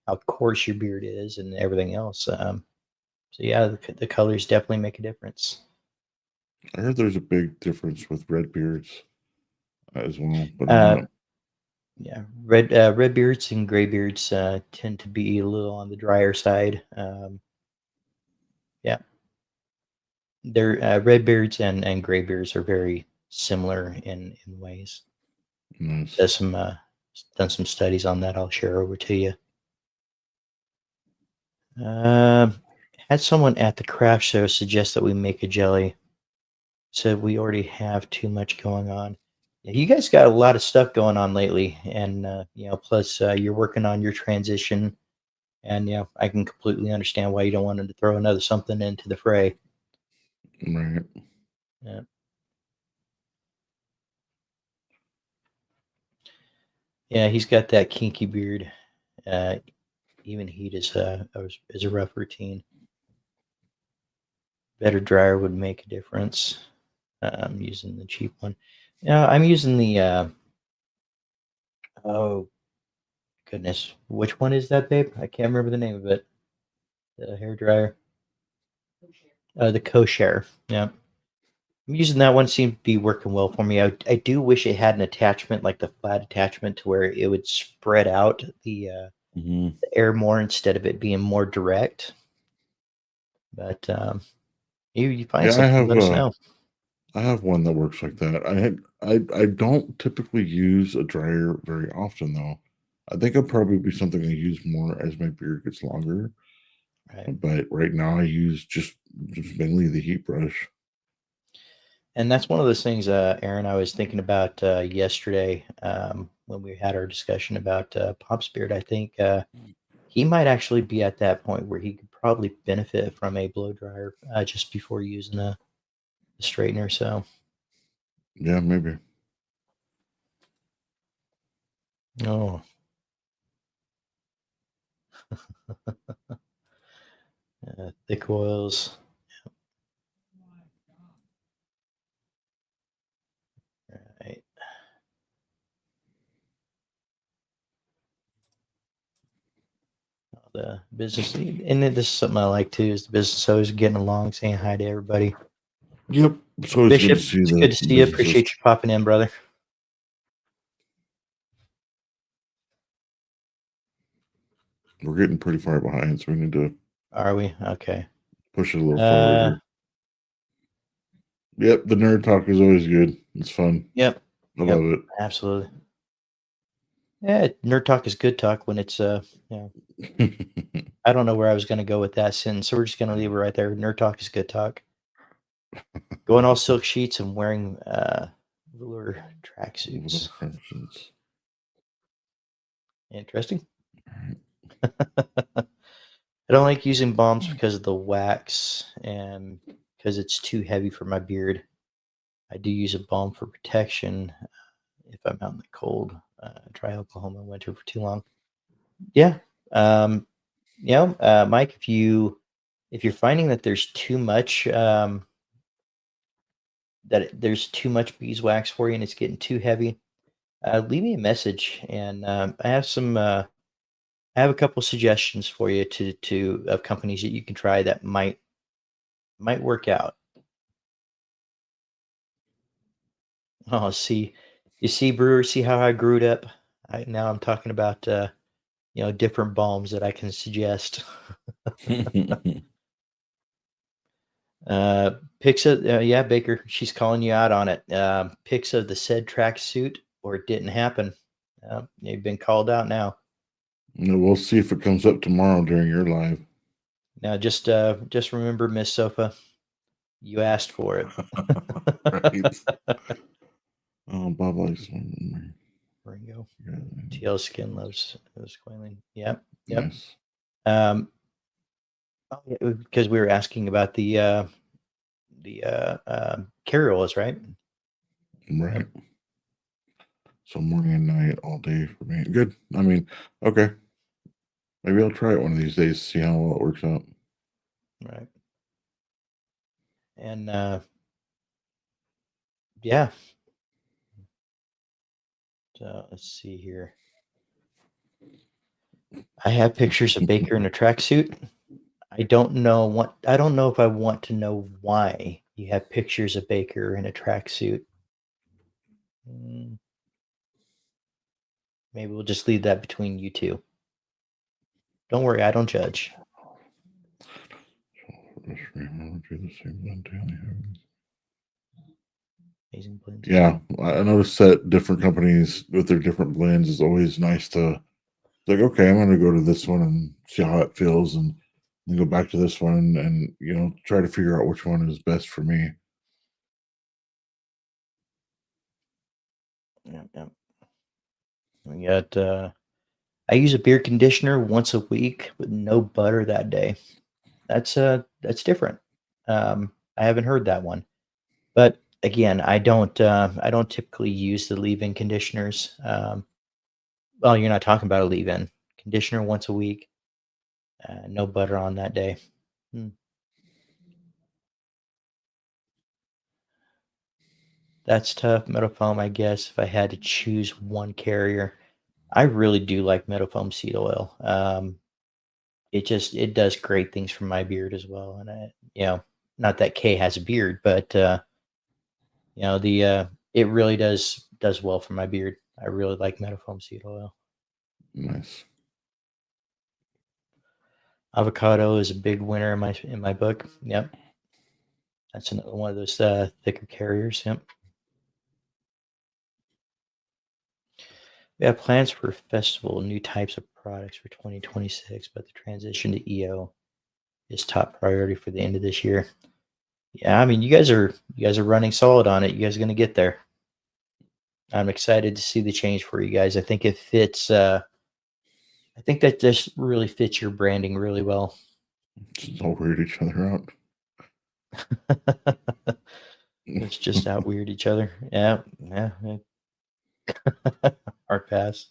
how coarse your beard is and everything else. So yeah, the colors definitely make a difference. I heard there's a big difference with red beards as well, but I'm Uh, not. yeah, red beards and gray beards tend to be a little on the drier side. Yeah, they're red beards and gray beards are very similar in ways. Nice. Does some done some studies on that. I'll share over to you. Um, had someone at the craft show suggest that we make a jelly. Said we already have too much going on. Yeah, you guys got a lot of stuff going on lately, and plus you're working on your transition, and I can completely understand why you don't want him to throw another something into the fray. Right. Yeah, yeah, he's got that kinky beard. Uh, even heat is a rough routine. Better dryer would make a difference. I'm using the cheap one. Yeah, I'm using the oh goodness, which one is that, babe? I can't remember the name of it. The hair dryer. The co-share. Yeah, I'm using that one. Seems to be working well for me. I do wish it had an attachment like the flat attachment to where it would spread out Hmm. the air more instead of it being more direct. But you find Yeah, something, let us know. I have one that works like that. I don't typically use a dryer very often though. I think it'll probably be something I use more as my beard gets longer. Right. But right now I use just mainly the heat brush. And that's one of those things, Aaron, I was thinking about yesterday when we had our discussion about Pop's beard. I think he might actually be at that point where he could probably benefit from a blow dryer just before using a straightener. So, Yeah, maybe. oh, thick oils. Right. The business, and then this is something I like too, is the business always getting along, saying hi to everybody. Yep. It's always good to Bishop, see it's the good to see you. businesses. Appreciate you popping in, brother. We're getting pretty far behind, so we need to Are we? Okay. push it a little forward Uh, here. Yep, the nerd talk is always good. It's fun. yep. I Yep. love Absolutely. Yeah, nerd talk is good talk when it's it. I don't know where I was gonna go with that sentence, so we're just gonna leave it right there. Nerd talk is good talk. Going all silk sheets and wearing velour Little tracksuits. fractions. Interesting. I don't like using balms because of the wax and because it's too heavy for my beard. I do use a balm for protection if I'm out in the cold. Try Oklahoma winter for too long. Yeah. Um, Mike, if you're finding that there's too much beeswax for you and it's getting too heavy, leave me a message and I have a couple suggestions for you to of companies that you can try that might work out. Oh, see. You see, Brewer, see how I grew it up? Now I'm talking about different balms that I can suggest. Pics of yeah, Baker, she's calling you out on it. Pics of the said tracksuit, or it didn't happen. You've been called out now. We'll see if it comes up tomorrow during your live. Now, just remember, Miss Sofa, you asked for it. Right. Oh, Bob likes one. Ringo. Yeah, TL Skin loves Quailing. Yep, yep. nice. Um, because we were asking about the carriolas, right? Right. Yep, So morning and night all day for me. Good. I mean, okay. Maybe I'll try it one of these days, see how well it works out. right. And yeah. So let's see here. I have pictures of Baker in a tracksuit. I don't know if I want to know why you have pictures of Baker in a tracksuit. Mm, maybe we'll just leave that between you two. Don't worry, I don't judge. Amazing blends. Yeah, I noticed that different companies with their different blends is always nice to like, okay, I'm going to go to this one and see how it feels, and then go back to this one and try to figure out which one is best for me. Yeah, yeah. We got. I use a beard conditioner once a week with no butter that day. That's different. I haven't heard that one, but again, I don't typically use the leave-in conditioners. Well, you're not talking about a leave-in conditioner once a week. No butter on that day. Hmm. That's tough. Metal foam, I guess, if I had to choose one carrier. I really do like metal foam seed oil. It does great things for my beard as well, and not that Kay has a beard, but, the, it really does well for my beard. I really like metal foam seed oil. Nice. Avocado is a big winner in my book. Yep, that's another one of those, thicker carriers, yep. We have plans for a festival, new types of products for 2026, but the transition to EO is top priority for the end of this year. Yeah, I mean, you guys are running solid on it. You guys are gonna get there. I'm excited to see the change for you guys. I think it fits. I think that just really fits your branding really well. Just all weird each other out. Let's just out weird each other. Yeah, yeah. Hard pass.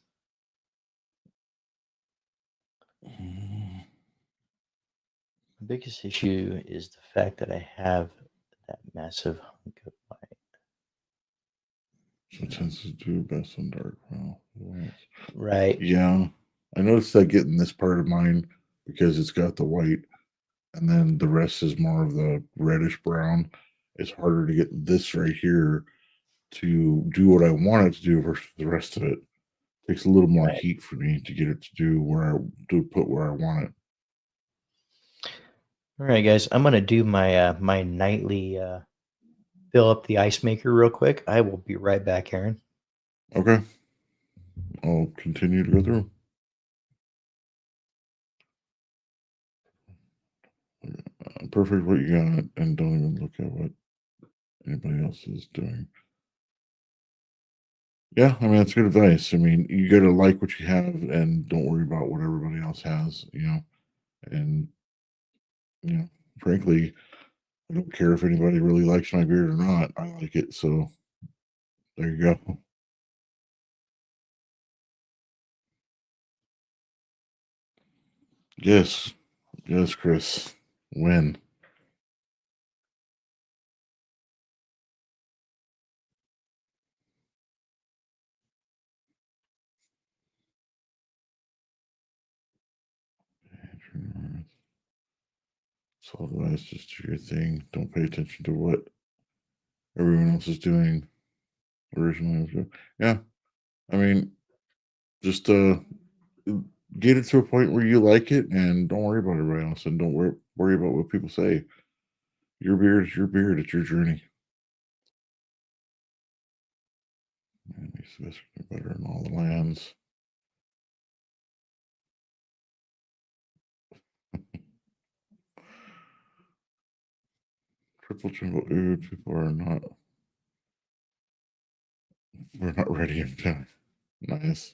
The biggest issue is the fact that I have that massive hunk of So it tends to do best on dark. Well, right, yeah, I noticed that getting this part of mine because it's got the white, and then the rest is more of the reddish brown. It's harder to get this right here to do what I want it to do versus the rest of it. Takes a little more right. heat for me to get it to do where I want it. All right, guys. I'm gonna do my nightly fill up the ice maker real quick. I will be right back, Aaron. Okay, I'll continue to go through. Perfect what you got, and don't even look at what anybody else is doing. Yeah, I mean that's good advice. I mean, you got to like what you have, and don't worry about what everybody else has. And you know, frankly, I don't care if anybody really likes my beard or not. I like it, so there you go. Yes, yes, Chris. Win. So otherwise, just do your thing. Don't pay attention to what everyone else is doing. originally. Yeah, I mean, just get it to a point where you like it, and don't worry about everybody else, and don't worry about what people say. Your beard is your beard. It's your journey. And makes the best better in all the lands. Triple jumbo ood. People are not. We're not ready in time. Nice.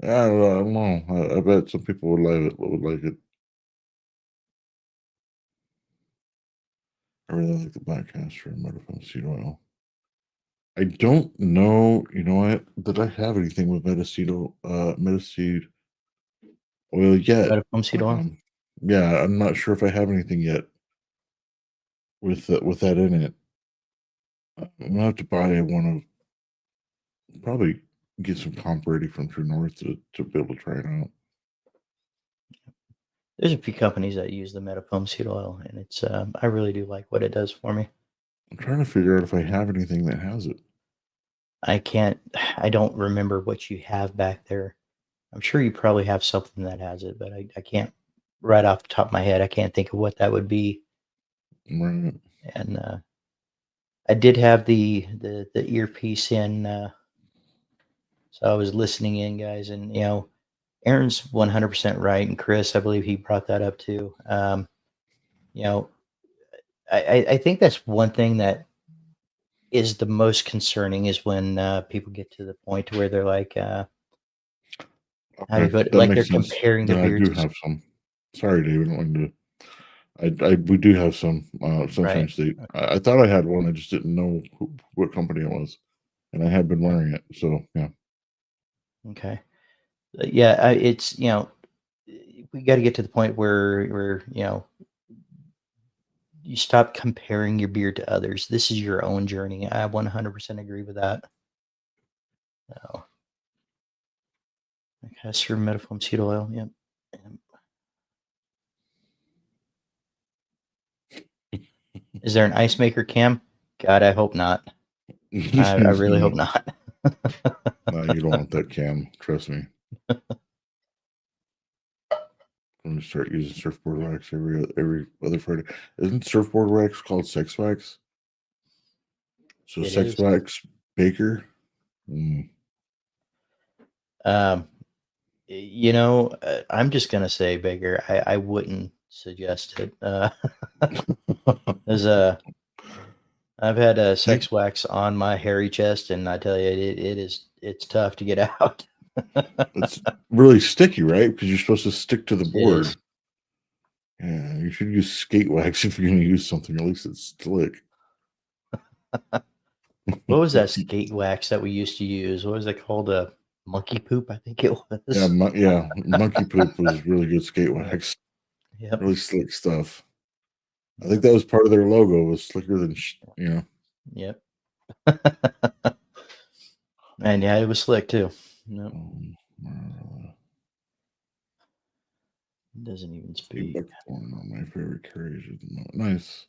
I don't know. I bet some people would like it. Would like it. I really like the black caster and metaphone seed oil. I don't know. You know what? Did I have anything with metaseed oil yet? Metafoam seed oil. Yeah, I'm not sure if I have anything yet with that in it. I'm gonna have to buy one of probably get some comp ready from True North to be able to try it out. There's a few companies that use the Metafoam seed oil, and it's I really do like what it does for me. I'm trying to figure out if I have anything that has it. I don't remember what you have back there. I'm sure you probably have something that has it, but I can't right off the top of my head. I can't think of what that would be. Right. And I did have the earpiece in, so I was listening in, guys, and Aaron's 100% right, and Chris, I believe he brought that up too. You know, I think that's one thing that is the most concerning is when people get to the point where they're like, how do you Okay, put it? that Like they're makes sense. comparing their Then I do beards. have some. Sorry, David. I wanted to. We do have some Sunshine Right. State. I thought I had one. I just didn't know what company it was, and I had been wearing it. So yeah, Okay. Yeah, it's we got to get to the point where you stop comparing your beard to others. This is your own journey. I 100% agree with that. Oh, castor metafoam seed oil. Yep. Is there an ice maker, Cam? God, I hope not. I really hope no, not. no, you don't want that cam. Trust me. I'm gonna start using surfboard wax every other Friday. Isn't surfboard wax called sex wax? So It sex is. wax baker. Mm. Um, I'm just gonna say bigger. I wouldn't suggest it. There's a I've had a Think sex wax on my hairy chest, and I tell you, it's tough to get out. it's really sticky, right? Because you're supposed to stick to the It is. board. Yeah, you should use skate wax if you're going to use something. At least it's slick. What was that skate wax that we used to use? What was it called? A monkey poop, I think it Yeah, was. monkey poop was really good skate Yep. wax. Yep. Really slick stuff. I think Yep. that was part of their logo. Was slicker than Yep. And yeah, it was slick too. Nope. Um, Doesn't even speak. buckthorn are my favorite carriers at the moment. Nice.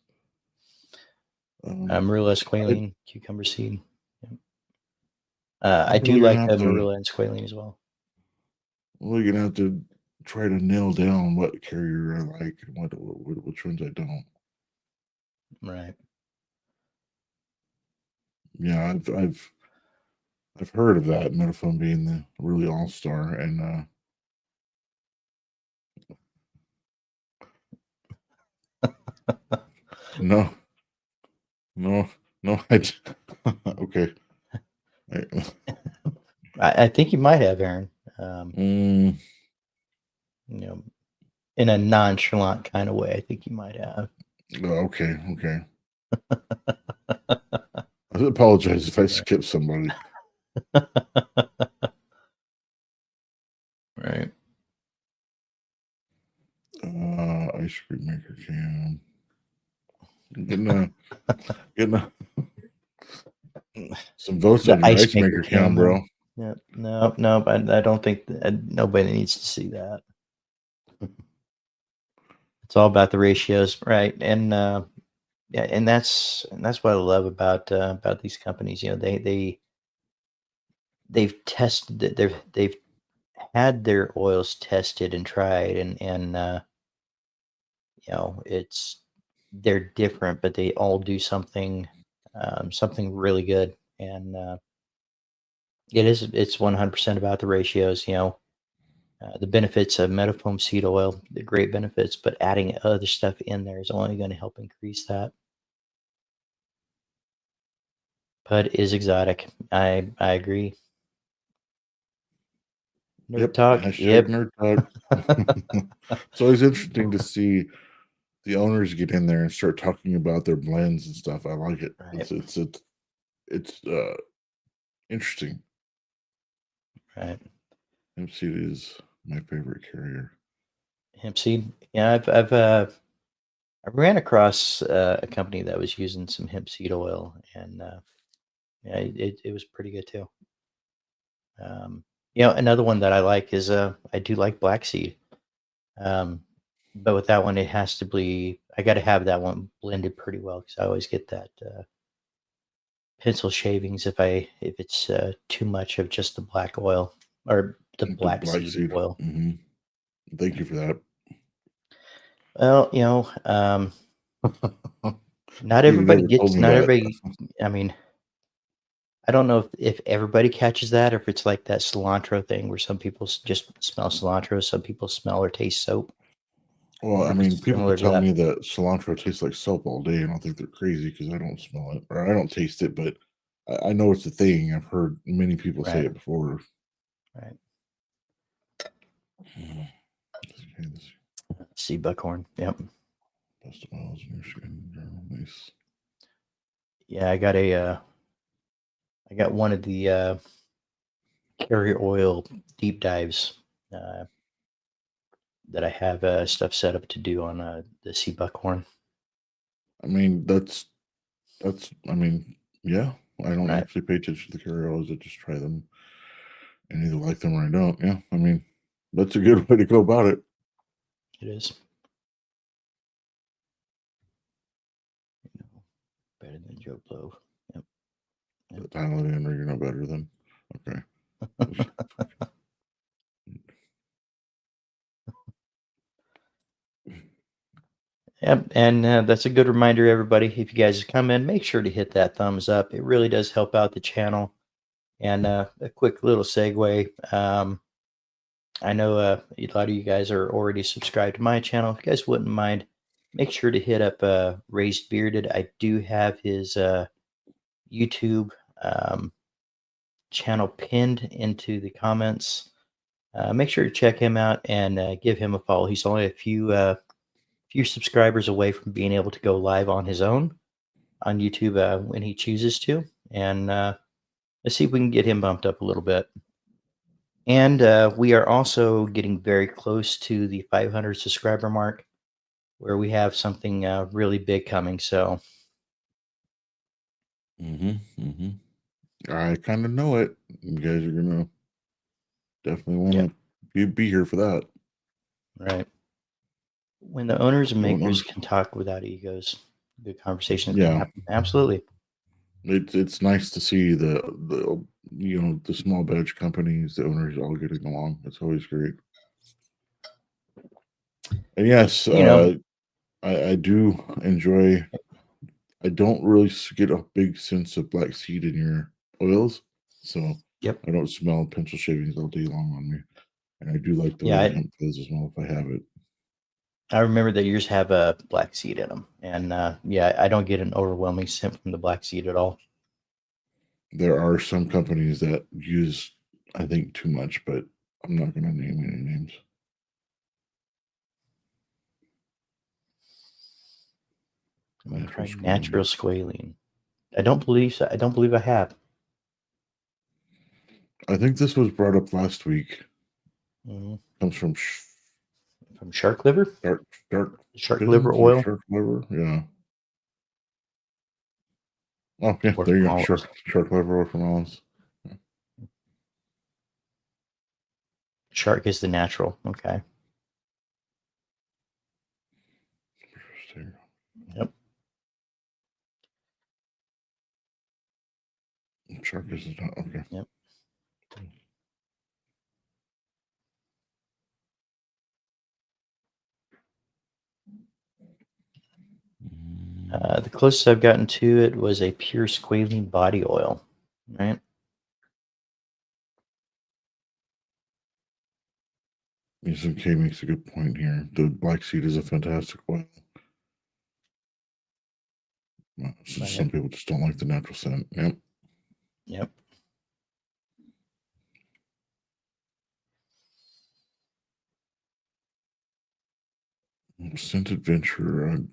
Marula I, squalene, cucumber seed. Yep. I I'm do really gonna like have the to. marula and squalene as well. We're gonna have to try to nail down what carrier I like and which ones I don't. Right. Yeah, I've heard of that Metaphone being the really all star, and no, no, no. Okay. I- I think you might have, Aaron. Um, mm, you know, in a nonchalant kind of way. I think you might have. okay, okay. I apologize if I skip somebody. Right. Ice cream maker cam. Getting some votes The on your ice ice maker maker cam, cam, though. bro. Yep. No, no, I don't think nobody needs to see that. It's all about the ratios, right? And Yeah, and that's what I love about these companies. You know, they've tested it. They've had their oils tested and tried, and you know, they're different, but they all do something really good. And it's 100% about the ratios. You know, the benefits of metafoam seed oil, the great benefits, but adding other stuff in there is only going to help increase that. Bud is exotic. I agree. Nerd Yep. talk. Hashtag Yep. nerd talk. It's always interesting to see the owners get in there and start talking about their blends and stuff. I like it. Right. It's interesting. Right. Hemp seed is my favorite carrier. Hemp seed. Yeah, I ran across a company that was using some hemp seed oil, and yeah, it was pretty good too. Um, you know, another one that I like is I do like black seed. Um, but with that one, it has to be. I got to have that one blended pretty well because I always get that pencil shavings if it's too much of just the black oil or the The black black seed seed. oil. Thank you for that. Well, you know, not You everybody never told gets. me Not that. everybody. I mean, I don't know if everybody catches that, or if it's like that cilantro thing where some people just smell cilantro, some people smell or taste soap. I Well, wonder I if mean, it's people similar could to tell that. me that cilantro tastes like soap all day, and I'll think they're crazy because I don't smell it or I don't taste it, but I know it's a thing. I've heard many people say Right. it before. Right. Okay, this Sea buckhorn. Yep. best oils in your skin. Nice. Yeah, I got one of the carrier oil deep dives uh, that I have stuff set up to do on the sea buckhorn. I mean, I mean, yeah. I don't Right. actually pay attention to the carrier oils. I just try them and either like them or I don't. Yeah. I mean, that's a good way to go about it. It is. You know, better than Joe Blow. Yep. Yep. Dial it in or you're no better than. Okay. Yep, and that's a good reminder, everybody. If you guys come in, make sure to hit that thumbs up. It really does help out the channel. And a quick little segue. I know a lot of you guys are already subscribed to my channel. If you guys wouldn't mind, make sure to hit up Raised Bearded. I do have his YouTube um, channel pinned into the comments. Make sure to check him out and give him a follow. He's only a few subscribers away from being able to go live on his own on YouTube when he chooses to. And let's see if we can get him bumped up a little bit. And we are also getting very close to the 500 subscriber mark where we have something really big coming. So, I kind of know it. You guys are gonna definitely yep, want to be here for that. right. When the owners and Don't makers under- can talk without egos, good conversations can Yeah, happen. Absolutely. it's nice to see the the small batch companies, the owners all getting along. It's always great. And yes, You know, I do enjoy. I don't really get a big sense of black seed in your oils, so yep. I don't smell pencil shavings all day long on me. And I do like the Yeah, red hemp fizz as well if I have it. I remember that yours have a black seed in them. And yeah, I don't get an overwhelming scent from the black seed at all. There are some companies that use, I think, too much, but I'm not going to name any names. I'm going to try Natural squalene. natural squalene. I don't believe so. I don't believe I have. I think this was brought up last week. Mhm. Comes from From shark liver, shark shark liver fins or oil, shark liver. Yeah. Oh yeah, or there from you go. olives. Shark liver or from olives. Shark is the natural. Okay. Yeah. Yep. Sharkus is not okay. Yep. The closest I've gotten to it was a pure squalene body oil, right? Mason K makes a good point here. The black seed is a fantastic oil. Some people just don't like the natural scent. Yep. Yep. Scent Adventure. I'm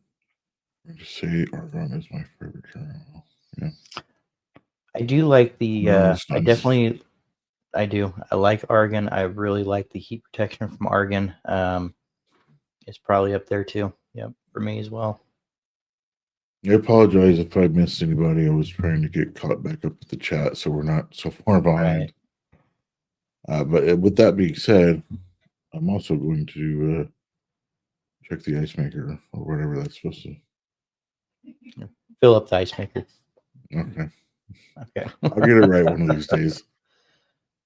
going to say Argon is my favorite caramel. Yeah. I do like the. No, it's I nice. definitely. I do. I like argon. I really like the heat protection from argon. It's probably up there too. Yep, for me as well. I apologize if I missed anybody. I was trying to get caught back up with the chat, so we're not so far behind. Right. But with that being said, I'm also going to check the ice maker or whatever that's supposed to. Fill up the ice maker. Okay. Okay. I'll get it right one of these days.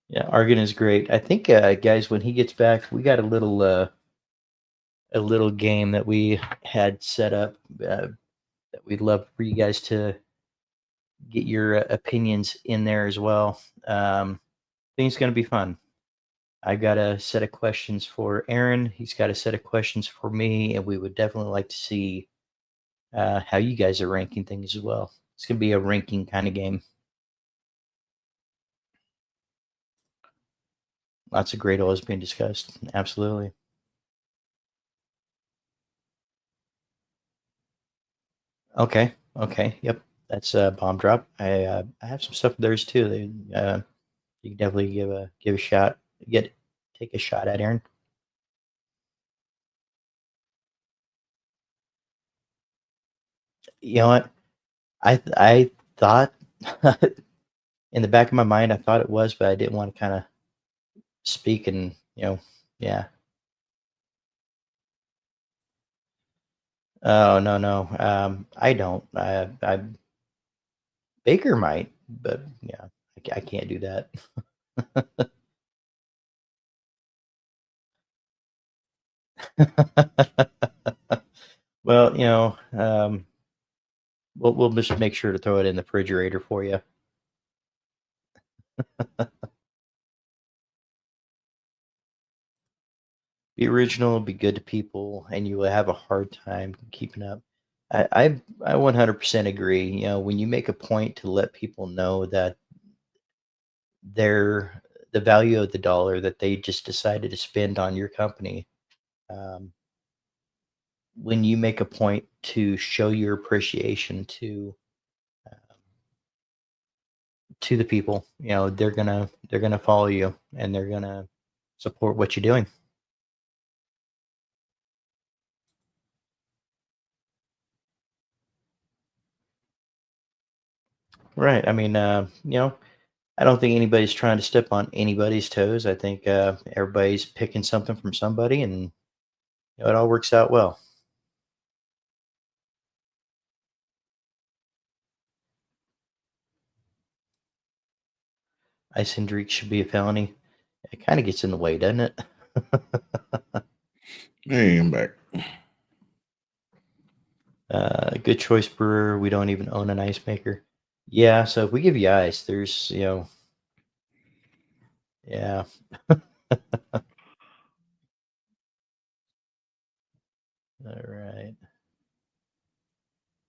Yeah, argon is great. I think, guys, when he gets back, we got a little game that we had set up that we'd love for you guys to get your opinions in there as well. I think it's going to be fun. I've got a set of questions for Aaron. He's got a set of questions for me, and we would definitely like to see how you guys are ranking things as well. It's going to be a ranking kind of game. Lots of great oils being discussed. Absolutely. Okay. Okay. Yep. That's a bomb drop. I have some stuff of theirs too. You can definitely give a shot. Take a shot at Aaron. You know what? I thought in the back of my mind I thought it was, but I didn't want to kind of speak and yeah. Oh no no. I don't. I Baker might, but yeah, I can't do that. Well, we'll just make sure to throw it in the refrigerator for you. Be original, be good to people, and you will have a hard time keeping up. I 100% agree. When you make a point to let people know that they're the value of the dollar that they just decided to spend on your company, um, when you make a point to show your appreciation to the people, they're gonna follow you and they're gonna support what you're doing. Right. I mean, I don't think anybody's trying to step on anybody's toes. I think everybody's picking something from somebody, and it all works out well. Ice and drink should be a felony. It kind of gets in the way, doesn't it? Hey, I'm back. Good choice, brewer. We don't even own an ice maker. Yeah, so if we give you ice, there's, yeah. All right.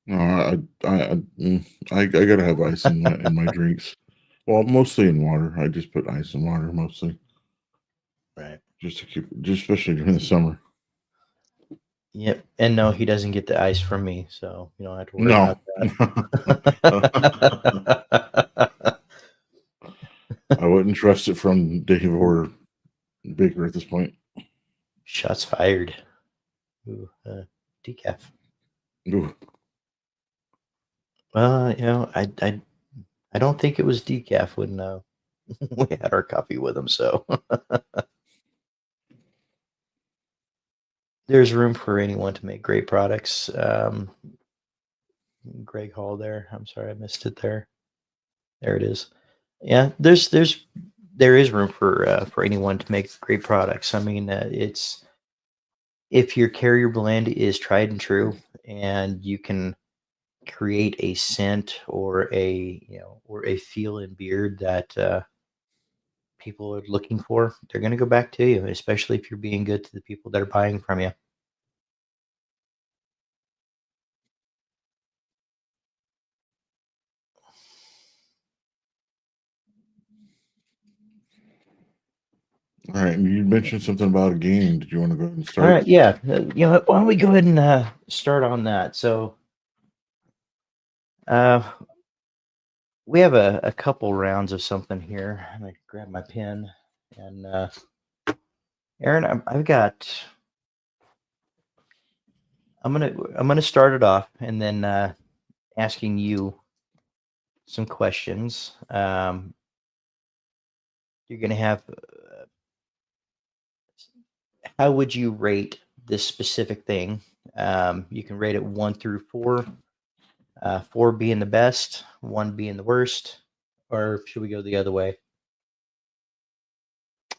No, I gotta have ice in my drinks. Well, mostly in water. I just put ice in water mostly, Right. just to keep, just especially during the summer. Yep. And no, he doesn't get the ice from me, so you don't have to worry No, about that. I wouldn't trust it from Dave or Baker at this point. Shots fired. Ooh, decaf. Ooh. Well, I don't think it was decaf when we had our coffee with him. So there's room for anyone to make great products. Greg Hall there. I'm sorry I missed it there. There it is. Yeah, there is room for anyone to make great products. I mean, it's if your carrier blend is tried and true, and you can create a scent or a feel in beard that people are looking for, they're going to go back to you, especially if you're being good to the people that are buying from you. All right, and you mentioned something about a game. Did you want to go ahead and All start? right, yeah. Why don't we go ahead and start on that? So, uh, we have a couple rounds of something here. I'm gonna grab my pen and Aaron, I've got. I'm gonna start it off and then asking you some questions. You're gonna have. How would you rate this specific thing? You can rate it 1 through 4. 4 being the best, 1 being the worst, or should we go the other way?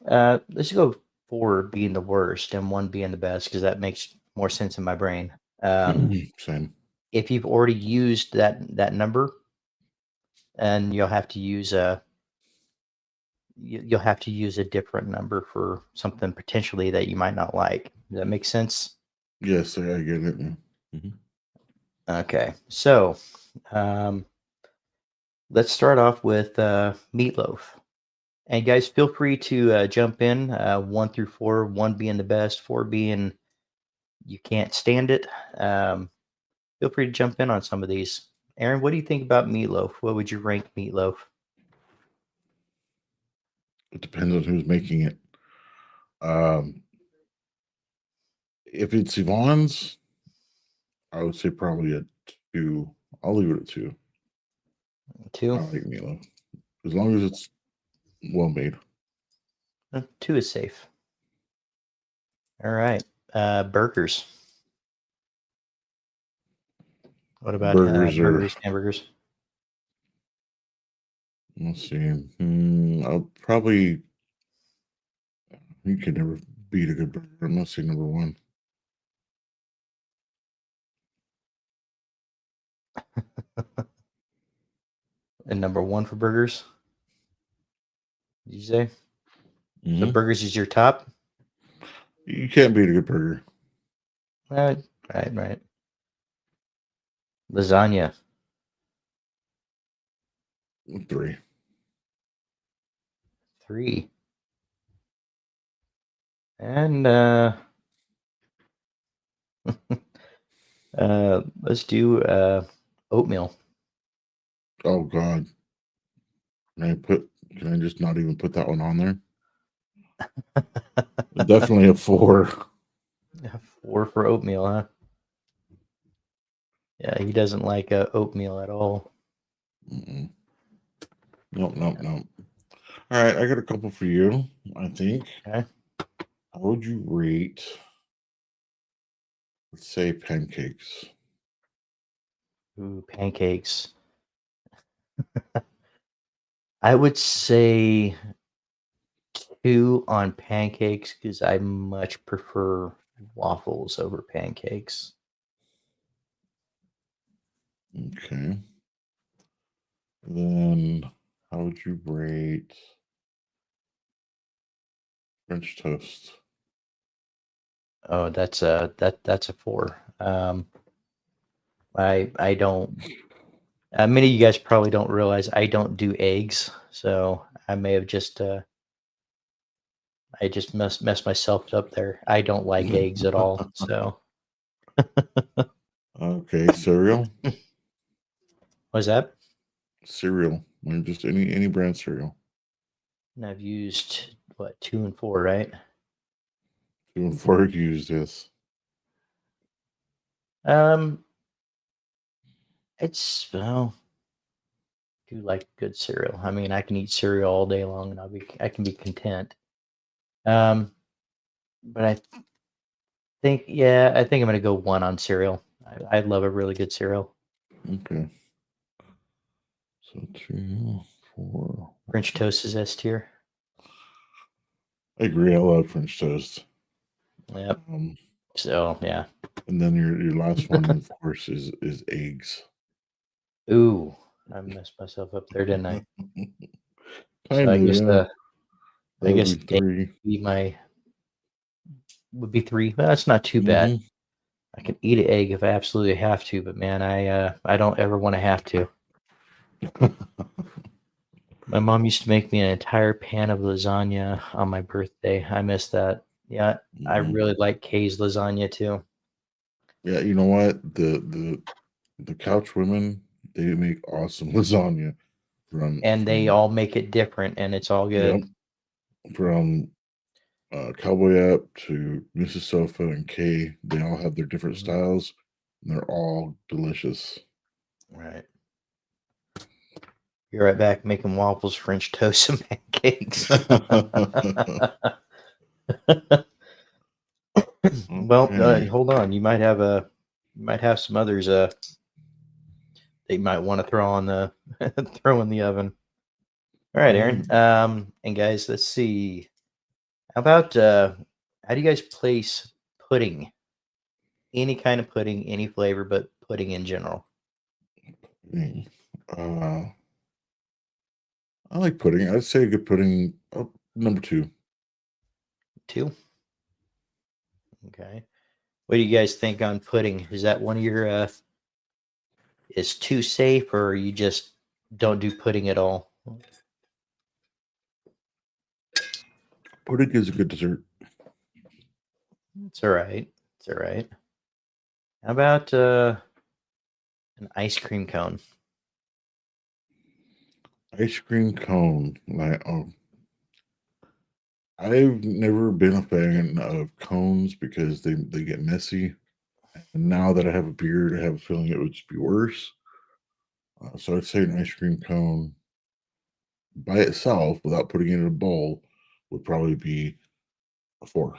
Let's go 4 being the worst and 1 being the best because that makes more sense in my brain. Same. If you've already used that number, and you'll have to use a different number for something potentially that you might not like. Does that make sense? Yes, I get it. Yeah. Okay, so um, let's start off with meatloaf. And guys, feel free to jump in 1 through 4, 1 being the best, 4 being you can't stand it. Um, Feel free to jump in on some of these. Aaron, what do you think about meatloaf? What would you rank meatloaf? It depends on who's making it. Um, if it's Yvonne's, I would say probably a 2. I'll leave it at 2. I 2? like meatloaf as long as it's well made. 2 is safe. All right. Burgers. What about Burgers are. burgers, hamburgers? Let's see. I'll probably. You can never beat a good burger. I'm gonna say number 1. And number 1 for burgers? Did you say? So Mm-hmm. burgers is your top? You can't beat a good burger. Right. Lasagna. 3. 3. And let's do oatmeal. Oh God. Can I just not even put that one on there? Definitely a 4. 4 for oatmeal, huh? Yeah, he doesn't like oatmeal at all. Mm-mm. Nope. All right, I got a couple for you. I think. Okay. How would you rate, let's say, pancakes? Ooh, pancakes. I would say 2 on pancakes because I much prefer waffles over pancakes. Okay. Then, how would you rate French toast? Oh, that's a 4. I don't. Many of you guys probably don't realize I don't do eggs, so I may have just I just messed myself up there. I don't like eggs at all. So Okay, cereal. what's that? Cereal. Or just any brand cereal. And I've used what 2 and 4, right? 2 and 4 use this. Um, it's well, do like good cereal. I mean, I can eat cereal all day long, and I can be content. Um, but I think I'm gonna go 1 on cereal. I love a really good cereal. Okay. So 2, 4. French toast is S tier. I agree. I love French toast. Yep. Um, So yeah. and then your last one, of course, is eggs. Ooh, I messed myself up there, didn't I? So Kind of, yeah. I That would guess be egg 3. would be 3. Well, that's not too bad. Mm-hmm. I can eat an egg if I absolutely have to, but man, I don't ever want to have to. My mom used to make me an entire pan of lasagna on my birthday. I miss that. Yeah, I Mm-hmm. really like Kay's lasagna too. Yeah, you know what? The couch women, they make awesome lasagna And they from all make it different and it's all yep, good. from Cowboy App to Mrs. Sofa and Kay. They all have their different Mhm. styles, and they're all delicious. Right. Be right back making waffles, French toast, and pancakes. Well, Okay. hold on. You might have some others. They might want to throw on the throw in the oven. All right, Mm, Aaron. And guys, let's see. How about how do you guys place pudding? Any kind of pudding, any flavor, but pudding in general. pudding. Uh, I like pudding. I'd say a good pudding. Number 2. Two. Okay. What do you guys think on pudding? Is that one of your is too safe, or you just don't do pudding at all? Pudding is a good dessert. It's all right. It's all right. How about an ice cream cone? Ice cream cone. Like, I've never been a fan of cones because they get messy. And now that I have a beard, I have a feeling it would just be worse. So I'd say an ice cream cone by itself, without putting it in a bowl, would probably be a 4.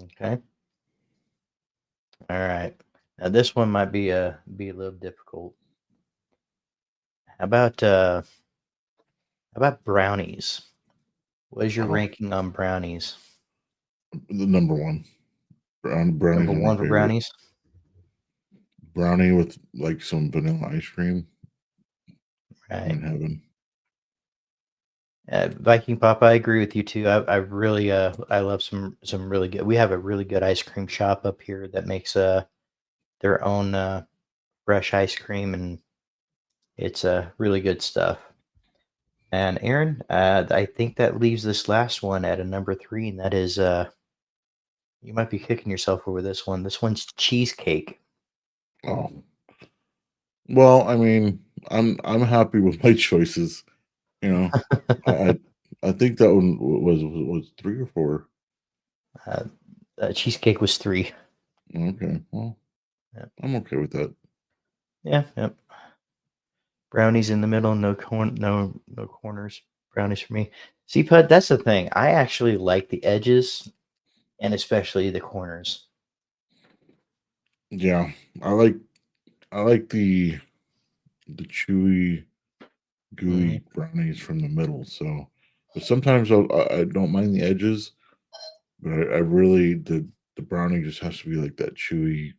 Okay. All right. Now this one might be a little difficult. How about brownies? What is your Oh, ranking on brownies? the number one. Brownies Number are my one for favorite. brownies? Brownie with like some vanilla ice cream. I'm Right. in heaven. Viking Pop, I agree with you too. I really I love some really good. We have a really good ice cream shop up here that makes their own fresh ice cream, and it's really good stuff. And Aaron, I think that leaves this last one at a number 3, and that is you might be kicking yourself over this one. This one's cheesecake. Oh, well, I mean, I'm happy with my choices. You know, I I, I think that one was 3 or 4. uh, cheesecake was 3. Okay, well, Yep. I'm okay with that. Yeah, yep. Brownies in the middle, no corners. Brownies for me. See, Pud, that's the thing. I actually like the edges and especially the corners. Yeah, I like I like the chewy, Mhm. gooey brownies from the middle. So, but sometimes I don't mind the edges, but I really the brownie just has to be like that chewy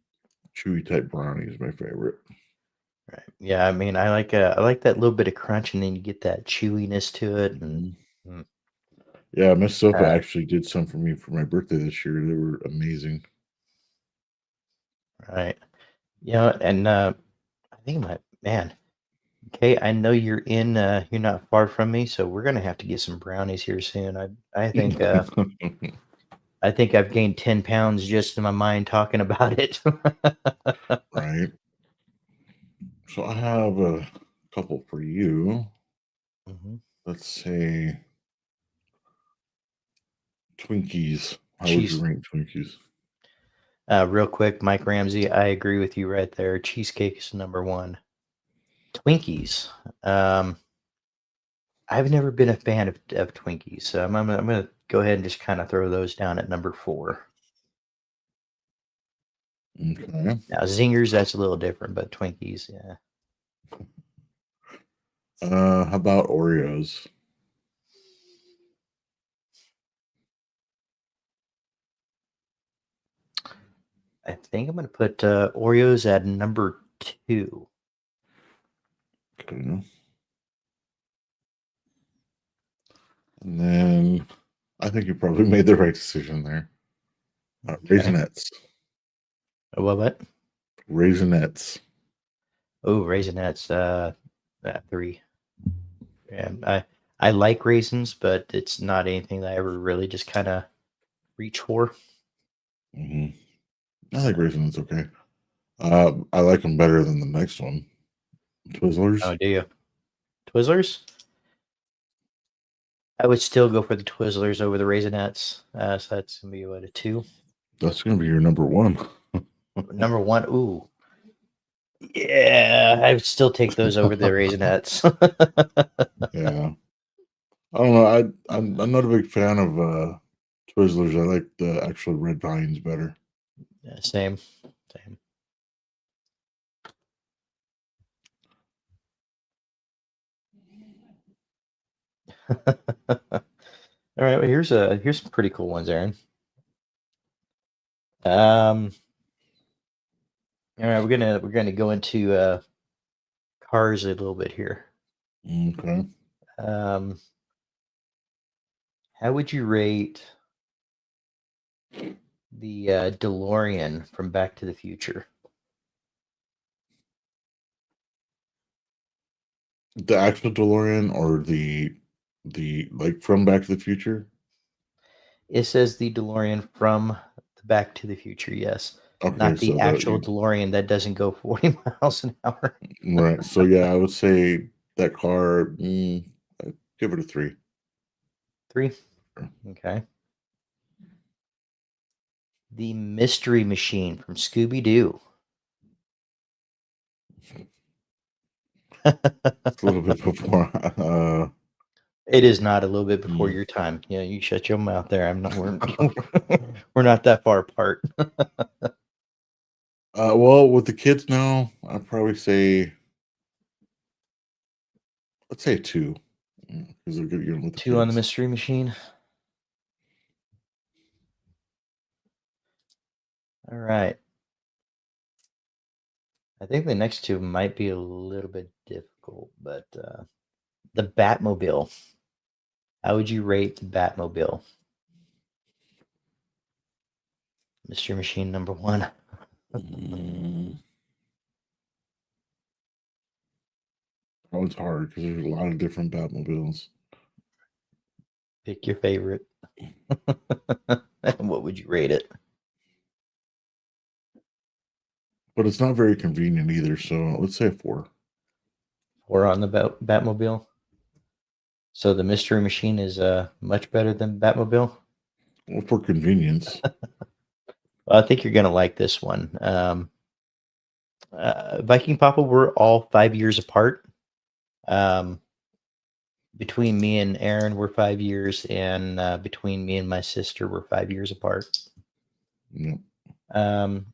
type brownie is my favorite. Right. Yeah, I mean, I like that little bit of crunch, and then you get that chewiness to it, and Mhm. mm, Yeah, Miss Sofa uh, actually did some for me for my birthday this year. They were amazing. right. And I think my man. Okay, I know you're not far from me, so we're gonna have to get some brownies here soon. I think I've gained 10 pounds just in my mind talking about it. Right. So I have a couple for you. Mhm. Let's say Twinkies. How would you Cheese. rank Twinkies? Real quick, Mike Ramsey, I agree with you right there. Cheesecake is number one. Twinkies. Um, I've never been a fan of Twinkies, so I'm gonna go ahead and just kind of throw those down at number 4. Okay. Now, Zingers, that's a little different, but Twinkies, yeah. How about Oreos? I think I'm going to put Oreos at number 2. Okay. And then I think you probably made the right decision there. Okay. Raisinets. What? Raisinets. Oh, Raisinets. At 3. Yeah, I like raisins, but it's not anything that I ever really just kind of reach for. Hmm. I think Raisinets okay. I like them better than the next one. Twizzlers. Oh, do you? Twizzlers? I would still go for the Twizzlers over the Raisinets. So that's gonna be what, a 2. That's gonna be your number one. Number 1. Ooh, yeah, I would still take those over the Raisinets. Yeah. I don't know. I'm not a big fan of Twizzlers. I like the actual red vines better. Yeah, same. All right, well, here's some pretty cool ones, Aaron. All right, we're gonna go into cars a little bit here. Okay. Um, how would you rate the DeLorean from Back to the Future? The actual DeLorean or the like from Back to the Future? It says the DeLorean from the Back to the Future, yes, Okay, not the so actual DeLorean that doesn't go 40 miles an hour. right. So yeah, I would say that car. I'd give it a 3. 3. Okay. The Mystery Machine from Scooby Doo. It's a little bit before. It is not a little bit before Hmm. your time. Yeah, you shut your mouth there. I'm not. We're not that far apart. Well, with the kids now, I'd probably say let's say a 2 because they're good, with the 2 on the kids. Mystery Machine. All right. I think the next 2 might be a little bit difficult, but the Batmobile. How would you rate the Batmobile? Mystery Machine number 1. Mm, that one's hard because there's a lot of different Batmobiles. Pick your favorite. What would you rate it? But it's not very convenient either, so let's say a 4. 4 on the Batmobile. So the Mystery Machine is much better than Batmobile. Well, for convenience. Well, I think you're gonna like this one. Viking Papa, we're all 5 years apart. Um, between me and Aaron, we're 5 years, and between me and my sister, we're 5 years apart. Yep. Um,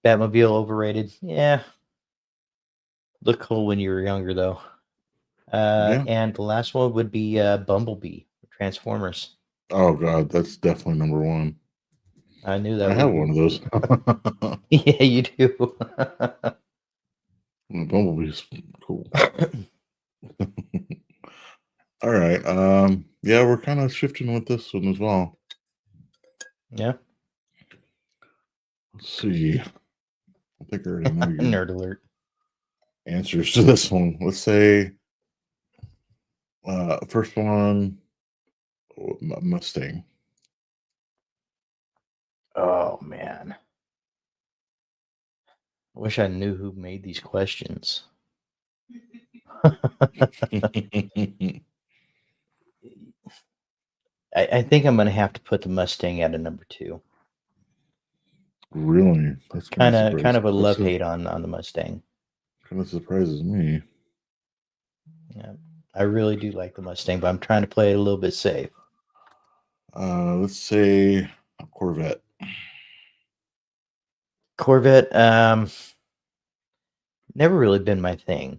Batmobile overrated. Yeah, look cool when you were younger though. Yeah. And the last one would be Bumblebee, Transformers. Oh god, that's definitely number one. I knew I that have would one be. of those. Yeah, you do. Bumblebee's cool. All right. Yeah, we're kind of shifting with this one as well. Yeah, Let's see. I think I already know your nerd alert. answers to this one. Let's say first one, Mustang. Oh man, I wish I knew who made these questions. I think I'm gonna have to put the Mustang at a number 2. Really? That's kind of Kind surprising. of a That's love hate on the Mustang. kind of surprises me. Yeah, I really do like the Mustang, but I'm trying to play it a little bit safe. Let's say a Corvette. Corvette. never really been my thing.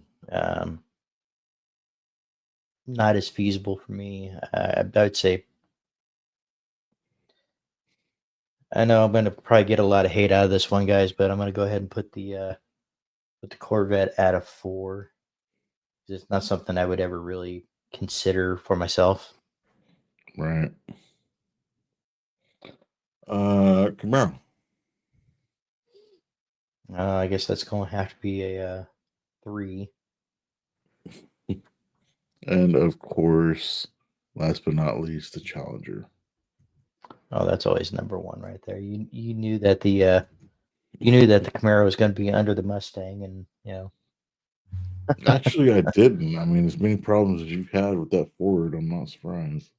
Not as feasible for me. I'd say I know I'm gonna probably get a lot of hate out of this one, guys, but I'm gonna go ahead and put the Corvette at a 4. It's not something I would ever really consider for myself. Right. Camaro. I guess that's going to have to be a 3. And of course, last but not least, the Challenger. Oh, that's always number one right there. You knew that the Camaro was going to be under the Mustang, and Actually, I didn't. I mean, as many problems as you've had with that Ford, I'm not surprised.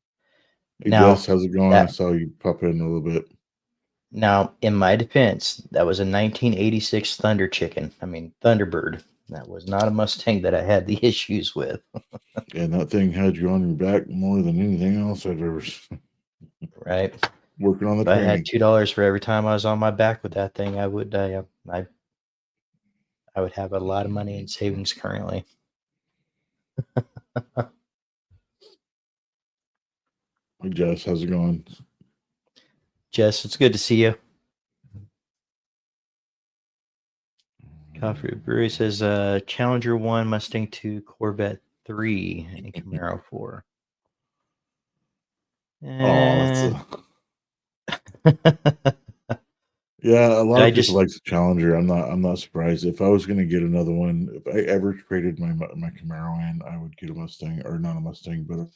Hey, Jess, now how's it going? I that saw you pop in a little bit. now in my defense, that was a 1986 Thunder Chicken. I mean Thunderbird. That was not a Mustang that I had the issues with. And that thing had you on your back more than anything else I've ever Right? working on the If I had tranny. $2 for every time I was on my back with that thing, I would have a lot of money in savings currently. Hey, Jess, how's it going? Jess, it's good to see you. Coffee Brewery says Challenger 1, Mustang 2, Corvette 3, and Camaro 4. Oh, that's Eh. yeah. A lot I of people just like the Challenger. I'm not surprised. If I was gonna get another one, if I ever traded my Camaro in, I would get a Mustang, or not a Mustang, but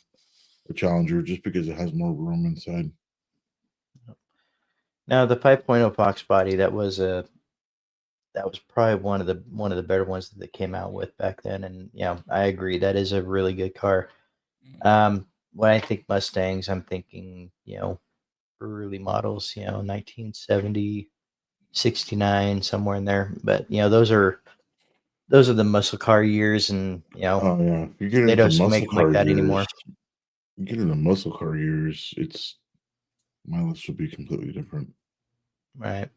a Challenger, just because it has more room inside. Now the 5.0 Fox body that was probably one of the better ones that they came out with back then, and I agree that is a really good car. When I think Mustangs, I'm thinking early models, 1970, 69, somewhere in there. But those are the muscle car years, and Oh yeah, if you get they into don't make muscle them like car that years, anymore. you get into muscle car years, it's my list would be completely different. Right?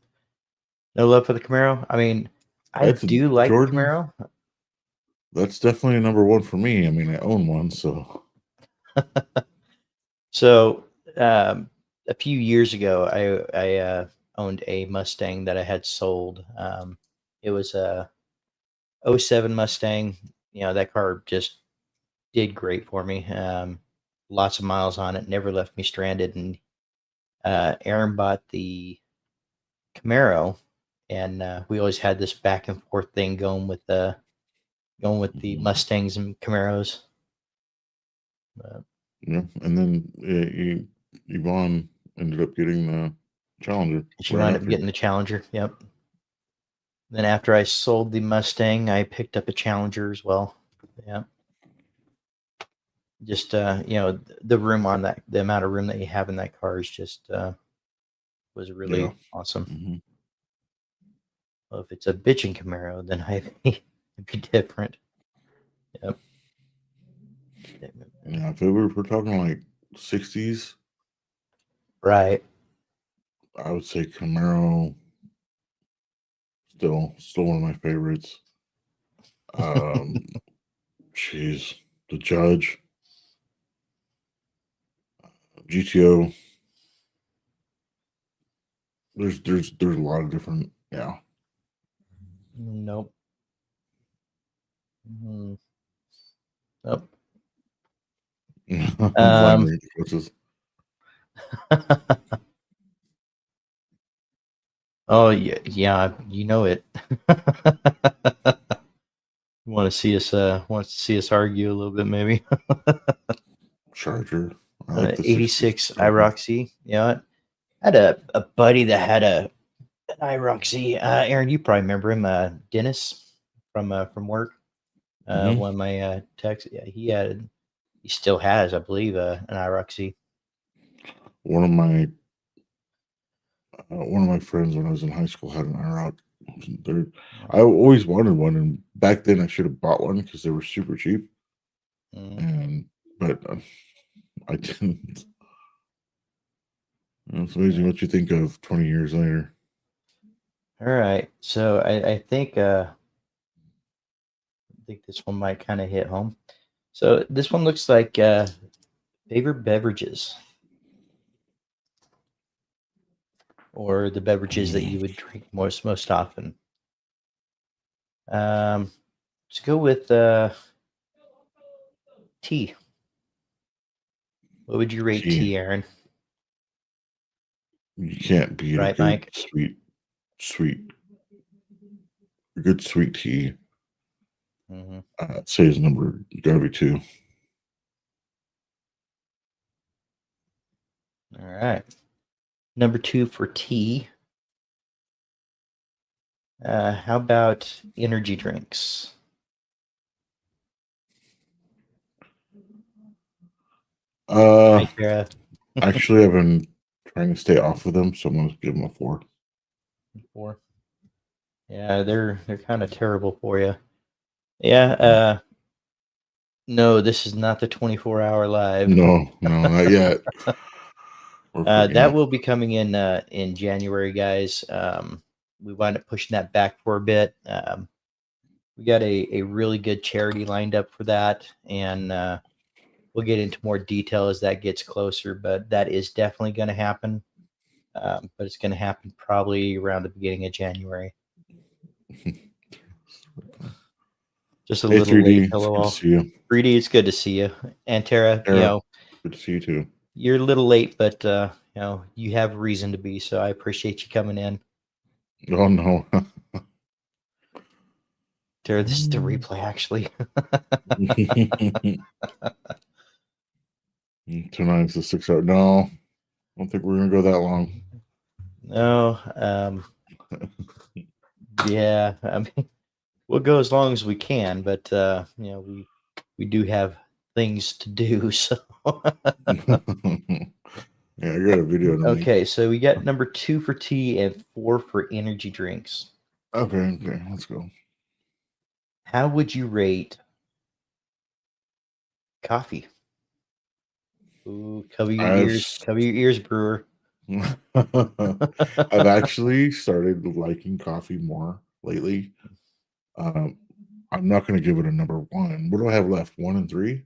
No love for the Camaro. I mean, I That's a do like the Jordan. Camaro. That's definitely a number one for me. I mean, I own one, so So a few years ago, I owned a Mustang that I had sold. It was a '07 Mustang. That car just did great for me. Lots of miles on it, never left me stranded. And Aaron bought the Camaro, and we always had this back and forth thing going with the mhm. Mustangs and Camaros. Uh, Yeah. And then Yvonne ended up getting the Challenger she right wound up after. getting the Challenger. Yep. Then after I sold the Mustang, I picked up a Challenger as well. Yeah. Just the room on that, the amount of room that you have in that car is just was Yeah. really awesome. Hmm. Well, if it's a bitchin' Camaro, then it'd be different. Yep. Yeah. If we're talking like 60s, Right. I would say Camaro still one of my favorites. Um, she's the Judge, GTO. There's a lot of different. Yeah. Nope. Mhm. Nope. Um, Vladimir Coaches. oh yeah, yeah, you know it. Want to see us argue a little bit, maybe. Charger. I like the 60s 86 Charger. IROC. I had a buddy that had an IROC. Aaron, you probably remember him, Dennis from work. Hmm. One of my techs. Yeah, he still has, I believe, an IROC. One of my one of my friends when I was in high school had an IROC. There, I always wanted one, and back then I should have bought one because they were super cheap. Mm. And but I didn't. It's amazing Yeah. what you think of 20 years later. All right. So I think think this one might kind of hit home. So this one looks like favorite beverages, or the beverages that you would drink most often. Let's go with tea. What would you rate Tea. tea, Aaron? You can't beat a Right, good Mike? good sweet tea. Mm-hmm. I'd say his number gotta be 2. All right. Number 2 for tea. How about energy drinks? Right, Tara? Actually, I've been trying to stay off of them, so I'm gonna give them a 4. 4. Yeah, they're kind of terrible for you. Yeah. No, this is not the 24-hour live. No, not yet. That will be coming in January, guys. We wind up pushing that back for a bit. We got a really good charity lined up for that, and we'll get into more detail as that gets closer. But that is definitely going to happen. But it's going to happen probably around the beginning of January. Just a Hey, little late. 3D, it's Hello, good to all. see you. 3D, it's good to see you. And Tara, Tara, good to see you too. you're a little late, but you have reason to be. So I appreciate you coming in. Oh no. Tara, this is the replay, actually. Tonight's the 6 hour. No, I don't think we're gonna go that long. No. Yeah. I mean, we'll go as long as we can, but we do have things to do. So. Yeah, I got a video to make. Okay, so we got number 2 for tea and 4 for energy drinks. Okay, let's go. How would you rate coffee? Ooh, cover your ears, brewer. I've actually started liking coffee more lately. I'm not going to give it a number 1. What do I have left? 1 and 3?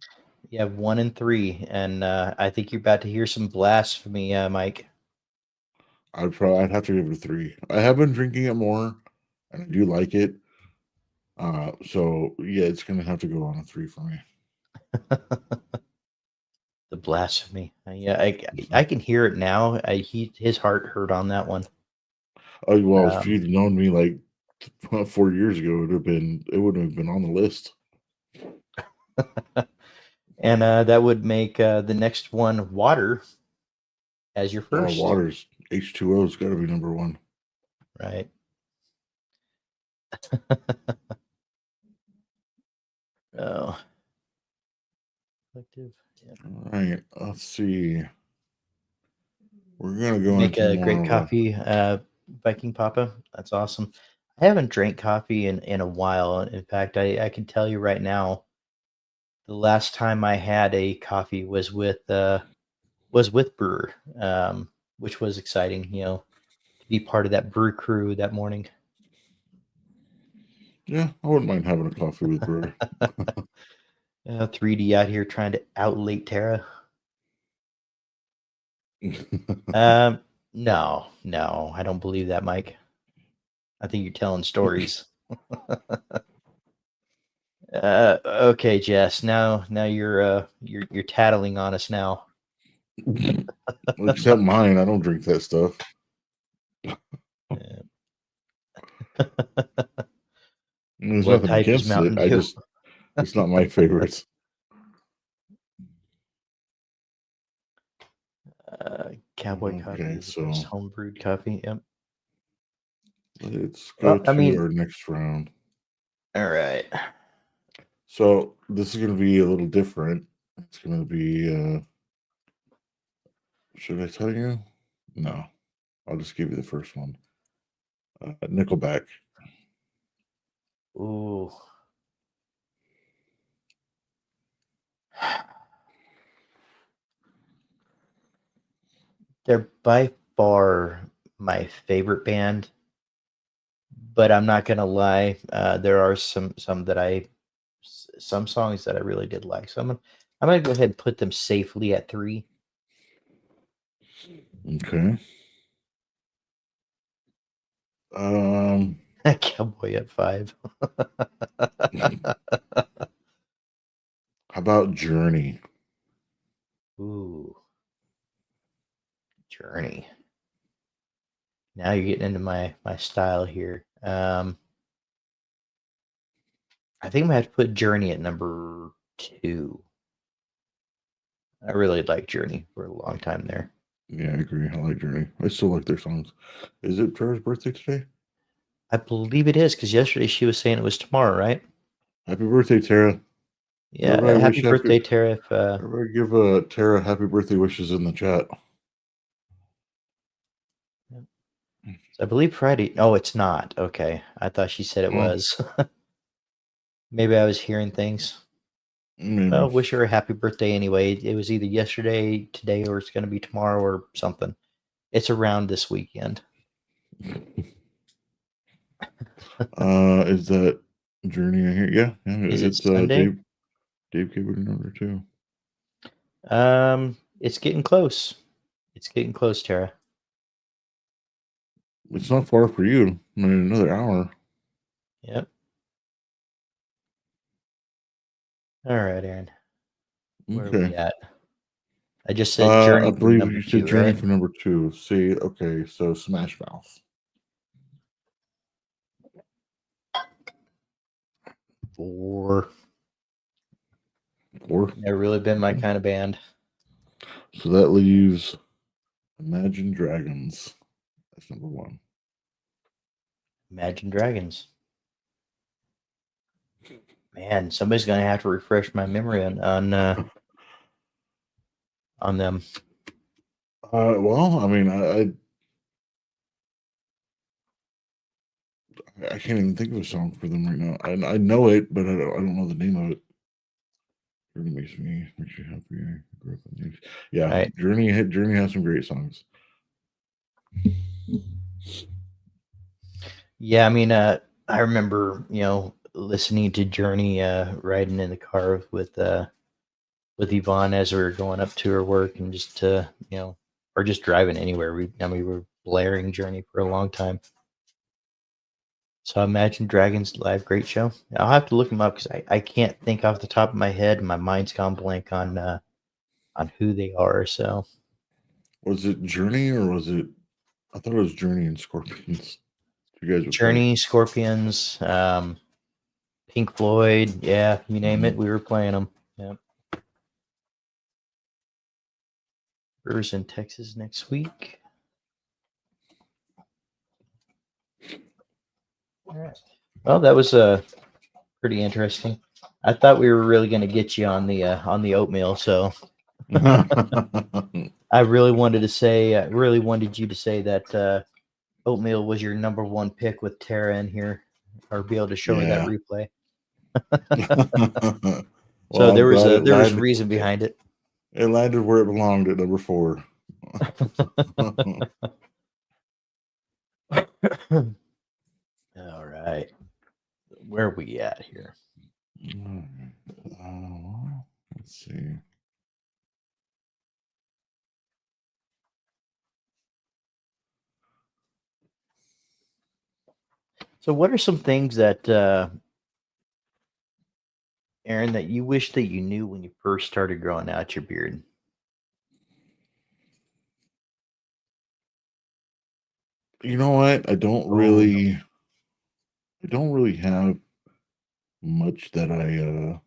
You have 1 and 3, and I think you're about to hear some blasphemy, Mike. I'd have to give it a 3. I have been drinking it more, and I do like it. So yeah, it's going to have to go on a 3 for me. The blasphemy. Yeah, I can hear it now. His heart hurt on that one. Oh well, if you'd known me like 4 years ago, it wouldn't have been on the list. And that would make the next one water as your first. Water's H2O's got to be number 1. Right. Oh. Yeah. All right. Let's see. We're gonna go Make into a great more coffee, Viking Papa. That's awesome. I haven't drank coffee in a while. In fact, I can tell you right now, the last time I had a coffee was with Brewer, which was exciting. To be part of that brew crew that morning. Yeah, I wouldn't mind having a coffee with Brewer. 3D out here trying to outlate Tara. No, I don't believe that, Mike. I think you're telling stories. Okay, Jess. Now you're tattling on us now. Except mine, I don't drink that stuff. There's What nothing type is against it. Mountain Dew? It's not my favorite. Cowboy coffee is the best homebrewed coffee. Yep. Let's go to our next round. All right. So this is going to be a little different. It's going to be. Should I tell you? No, I'll just give you the first one. Nickelback. Ooh. They're by far my favorite band, but I'm not gonna lie. There are some that I some songs that I really did like. So I'm gonna go ahead and put them safely at 3. Okay. Um, Cowboy at 5. how about Journey? Ooh, Journey. Now you're getting into my style here. I think I'm gonna have to put Journey at number 2. I really liked Journey for a long time there. Yeah, I agree. I like Journey. I still like their songs. Is it Tara's birthday today? I believe it is because yesterday she was saying it was tomorrow, right? Happy birthday, Tara. Yeah. Everybody Happy wish happy. birthday, Tara. If Everybody give Tara happy birthday wishes in the chat. I believe Friday. Oh, it's not. Okay, I thought she said it Well, was. Maybe I was hearing things. maybe. Well, wish her a happy birthday anyway. It was either yesterday, today, or it's going to be tomorrow or something. It's around this weekend. Is that Journey in here? Yeah, yeah. Is it It's Sunday? Dave gave it a number too. It's getting close. It's getting close, Tara. It's not far for you. I mean, another hour. Yep. All right, Aaron. Where are we Okay. at? I just said I Journey for believe number you said 2, Journey right? for number 2. See, okay, so Smash Mouth. 4. 4. Never really been my Okay. kind of band. So that leaves Imagine Dragons. That's number 1. Imagine Dragons. Man, somebody's gonna have to refresh my memory on them. Well, I mean, I can't even think of a song for them right now. I know it, but I don't know the name of it. Journey makes you happy. I grew up in the 80s. Yeah, Right. Journey has some great songs. Yeah, I mean, I remember, listening to Journey, riding in the car with Yvonne as we were going up to her work and just or just driving anywhere. We were blaring Journey for a long time. So I imagine Dragons Live, great show. I'll have to look them up because I can't think off the top of my head. And my mind's gone blank on who they are. So Was it Journey or was it? I thought it was Journey and Scorpions. You guys would play. Journey, Scorpions, Pink Floyd, yeah, you name it, Mhm. we were playing them. Yeah. Brewers in Texas next week. All right. Well, that was pretty interesting. I thought we were really going to get you on the oatmeal, so I really wanted to say, I really wanted you to say that oatmeal was your number 1 pick with Tara in here, or be able to show her that Yeah. replay. So Well, I'm glad it there was landed. reason behind it. It landed where it belonged at number 4. All right, where are we at here? Let's see. So, what are some things that Aaron, that you wish that you knew when you first started growing out your beard? You know what? Oh no. I don't really have much that I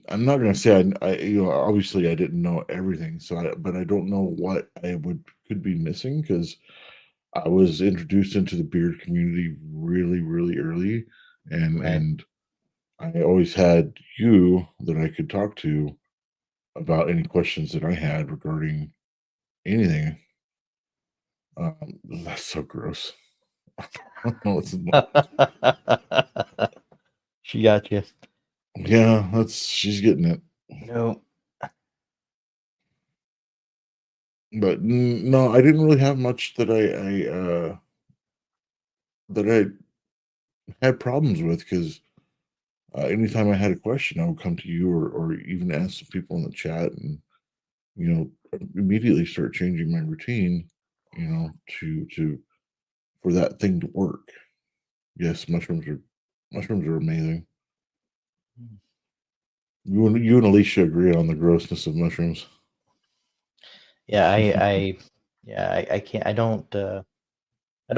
I'm not gonna say obviously I didn't know everything, but I don't know what I would could be missing because I was introduced into the beard community really, really early, Right. and I always had you that I could talk to about any questions that I had regarding anything. That's so gross. She got you. Yeah, that's she's getting it. No. But no, I didn't really have much that I had problems with because anytime I had a question, I would come to you or even ask some people in the chat and, immediately start changing my routine, to for that thing to work. Yes, mushrooms are amazing. You and Alicia agree on the grossness of mushrooms. Yeah, I can't. I don't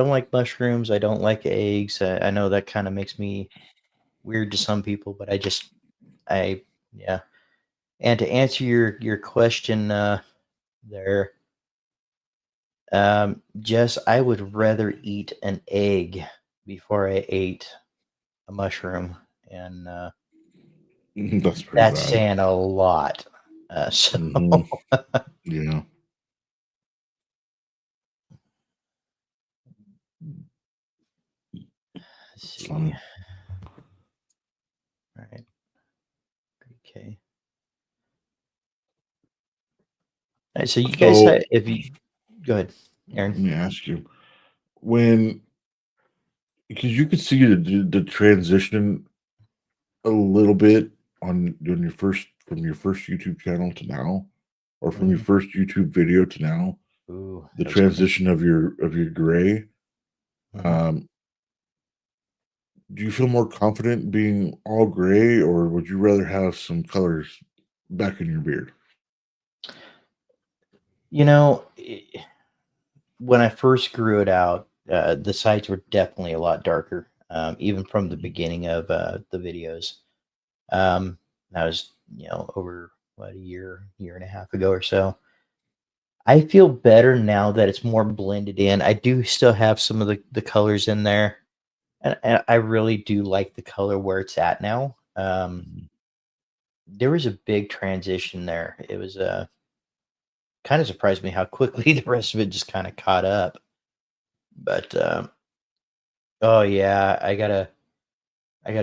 like mushrooms. I don't like eggs. I know that kind of makes me weird to some people, but I, yeah. And to answer your question, there, Jess, I would rather eat an egg before I ate a mushroom, and That's pretty that's bad. saying a lot. So Hmm. Yeah, let's it's see. fine. All right. Okay. All right. So you guys, So if you go ahead, let Aaron. me ask you, when because you could see the transition a little bit on your first from your first YouTube channel to now, or from your Mhm. first YouTube video to now, Ooh, the that was quick. transition of your gray. Mhm. Um, do you feel more confident being all gray, or would you rather have some colors back in your beard? You know, when I first grew it out, the sides were definitely a lot darker, even from the Mhm. beginning of the videos. Um, that was, over what, a year and a half ago or so. I feel better now that it's more blended in. I do still have some of the colors in there, and I really do like the color where it's at now. Mhm. There was a big transition there. It was kind of surprised me how quickly the rest of it just kind of caught up. But oh yeah, I gotta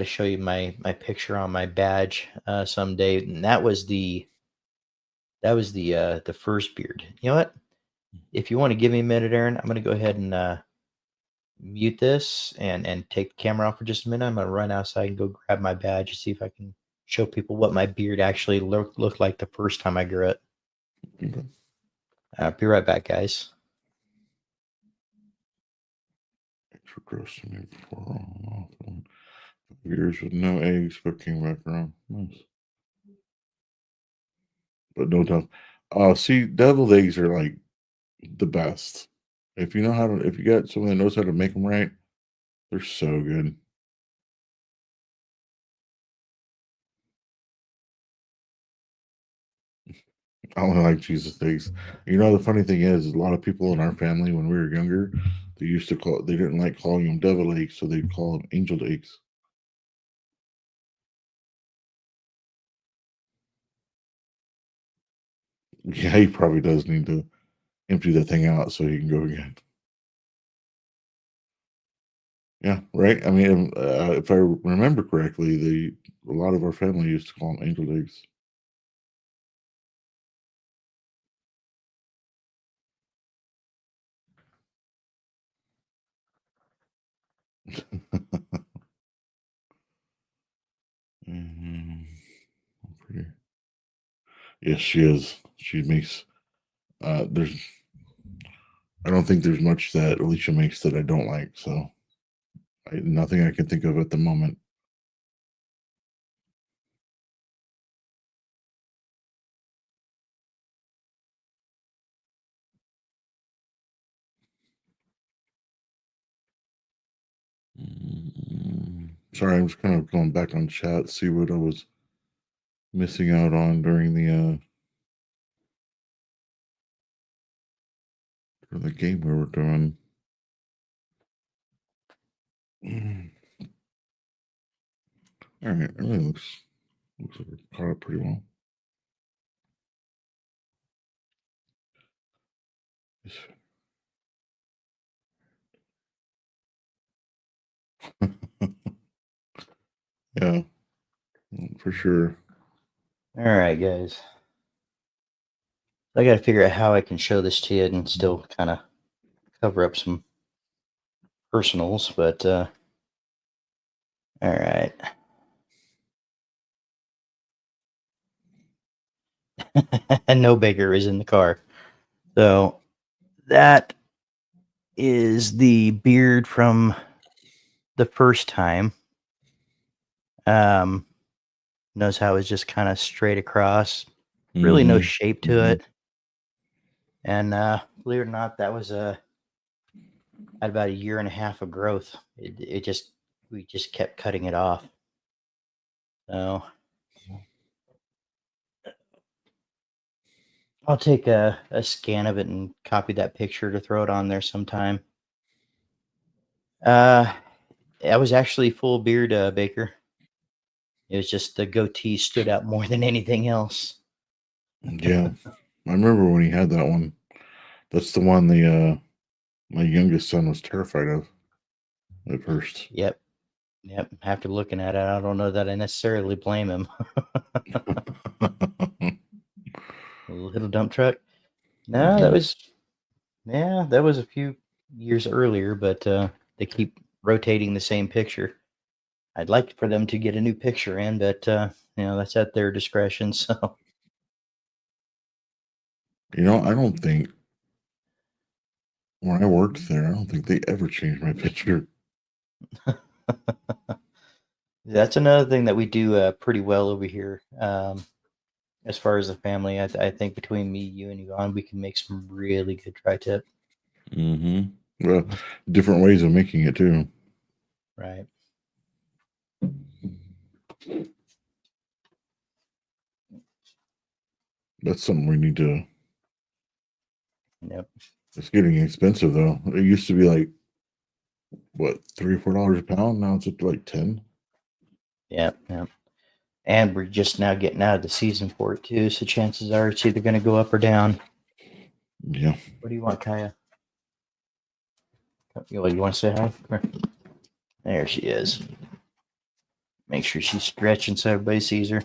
show you my picture on my badge someday. And that was the first beard. You know what? If you want to give me a minute, Aaron, I'm gonna go ahead and mute this and take the camera off for just a minute. I'm gonna run outside and go grab my badge and see if I can show people what my beard actually looked like the first time I grew it. Okay. I'll be right back, guys. Extra gross to me before all off. Years with no eggs, but came back around. Nice, but no doubt. See, deviled eggs are like the best. If you got someone that knows how to make them right, they're so good. I only like Jesus eggs. The funny thing is, a lot of people in our family when we were younger, they didn't like calling them devil eggs, so they'd call them angel eggs. Yeah, he probably does need to empty that thing out so he can go again. Yeah, right. I mean, if I remember correctly, a lot of our family used to call them angel eggs. Mhm. Pretty. Yes, she is. She makes. There's. I don't think there's much that Alicia makes that I don't like. So nothing I can think of at the moment. Sorry, I'm just kind of going back on chat, see what I was missing out on during the game we were doing. Mm. All right, it really looks like we caught up pretty well. Yeah, for sure. All right, guys. I got to figure out how I can show this to you and still kind of cover up some personals, but All right. And no bigger is in the car. So that is the beard from the first time. Um, Notice how it's just kind of straight across, really no Mm-hmm. shape to Mm-hmm. it. And believe it or not, that was at about a year and a half of growth. We just kept cutting it off. So I'll take a scan of it and copy that picture to throw it on there sometime. Uh, I was actually full beard, Baker. It was just the goatee stood out more than anything else. Yeah, I remember when he had that one. That's the one my youngest son was terrified of at first. Yep, yep. After looking at it, I don't know that I necessarily blame him. Little dump truck. No, Yeah. that was a few years earlier, but they keep rotating the same picture. I'd like for them to get a new picture in, but that's at their discretion. So I don't think when I worked there, I don't think they ever changed my picture. that's another thing that we do pretty well over here. As far as the family, I think between me, you, and Yvonne, we can make some really good tri-tip. Mm-hmm. Well, different ways of making it too. Right. That's something we need to. Yep. It's getting expensive though. It used to be like what, $3 or $4 a pound. Now it's up to like 10. Yep. Yep. And we're just now getting out of the season for it too, so chances are it's either going to go up or down. Yeah. What do you want, Kaya? You want to say hi? Come here. There she is. Make sure she's stretching so everybody sees her.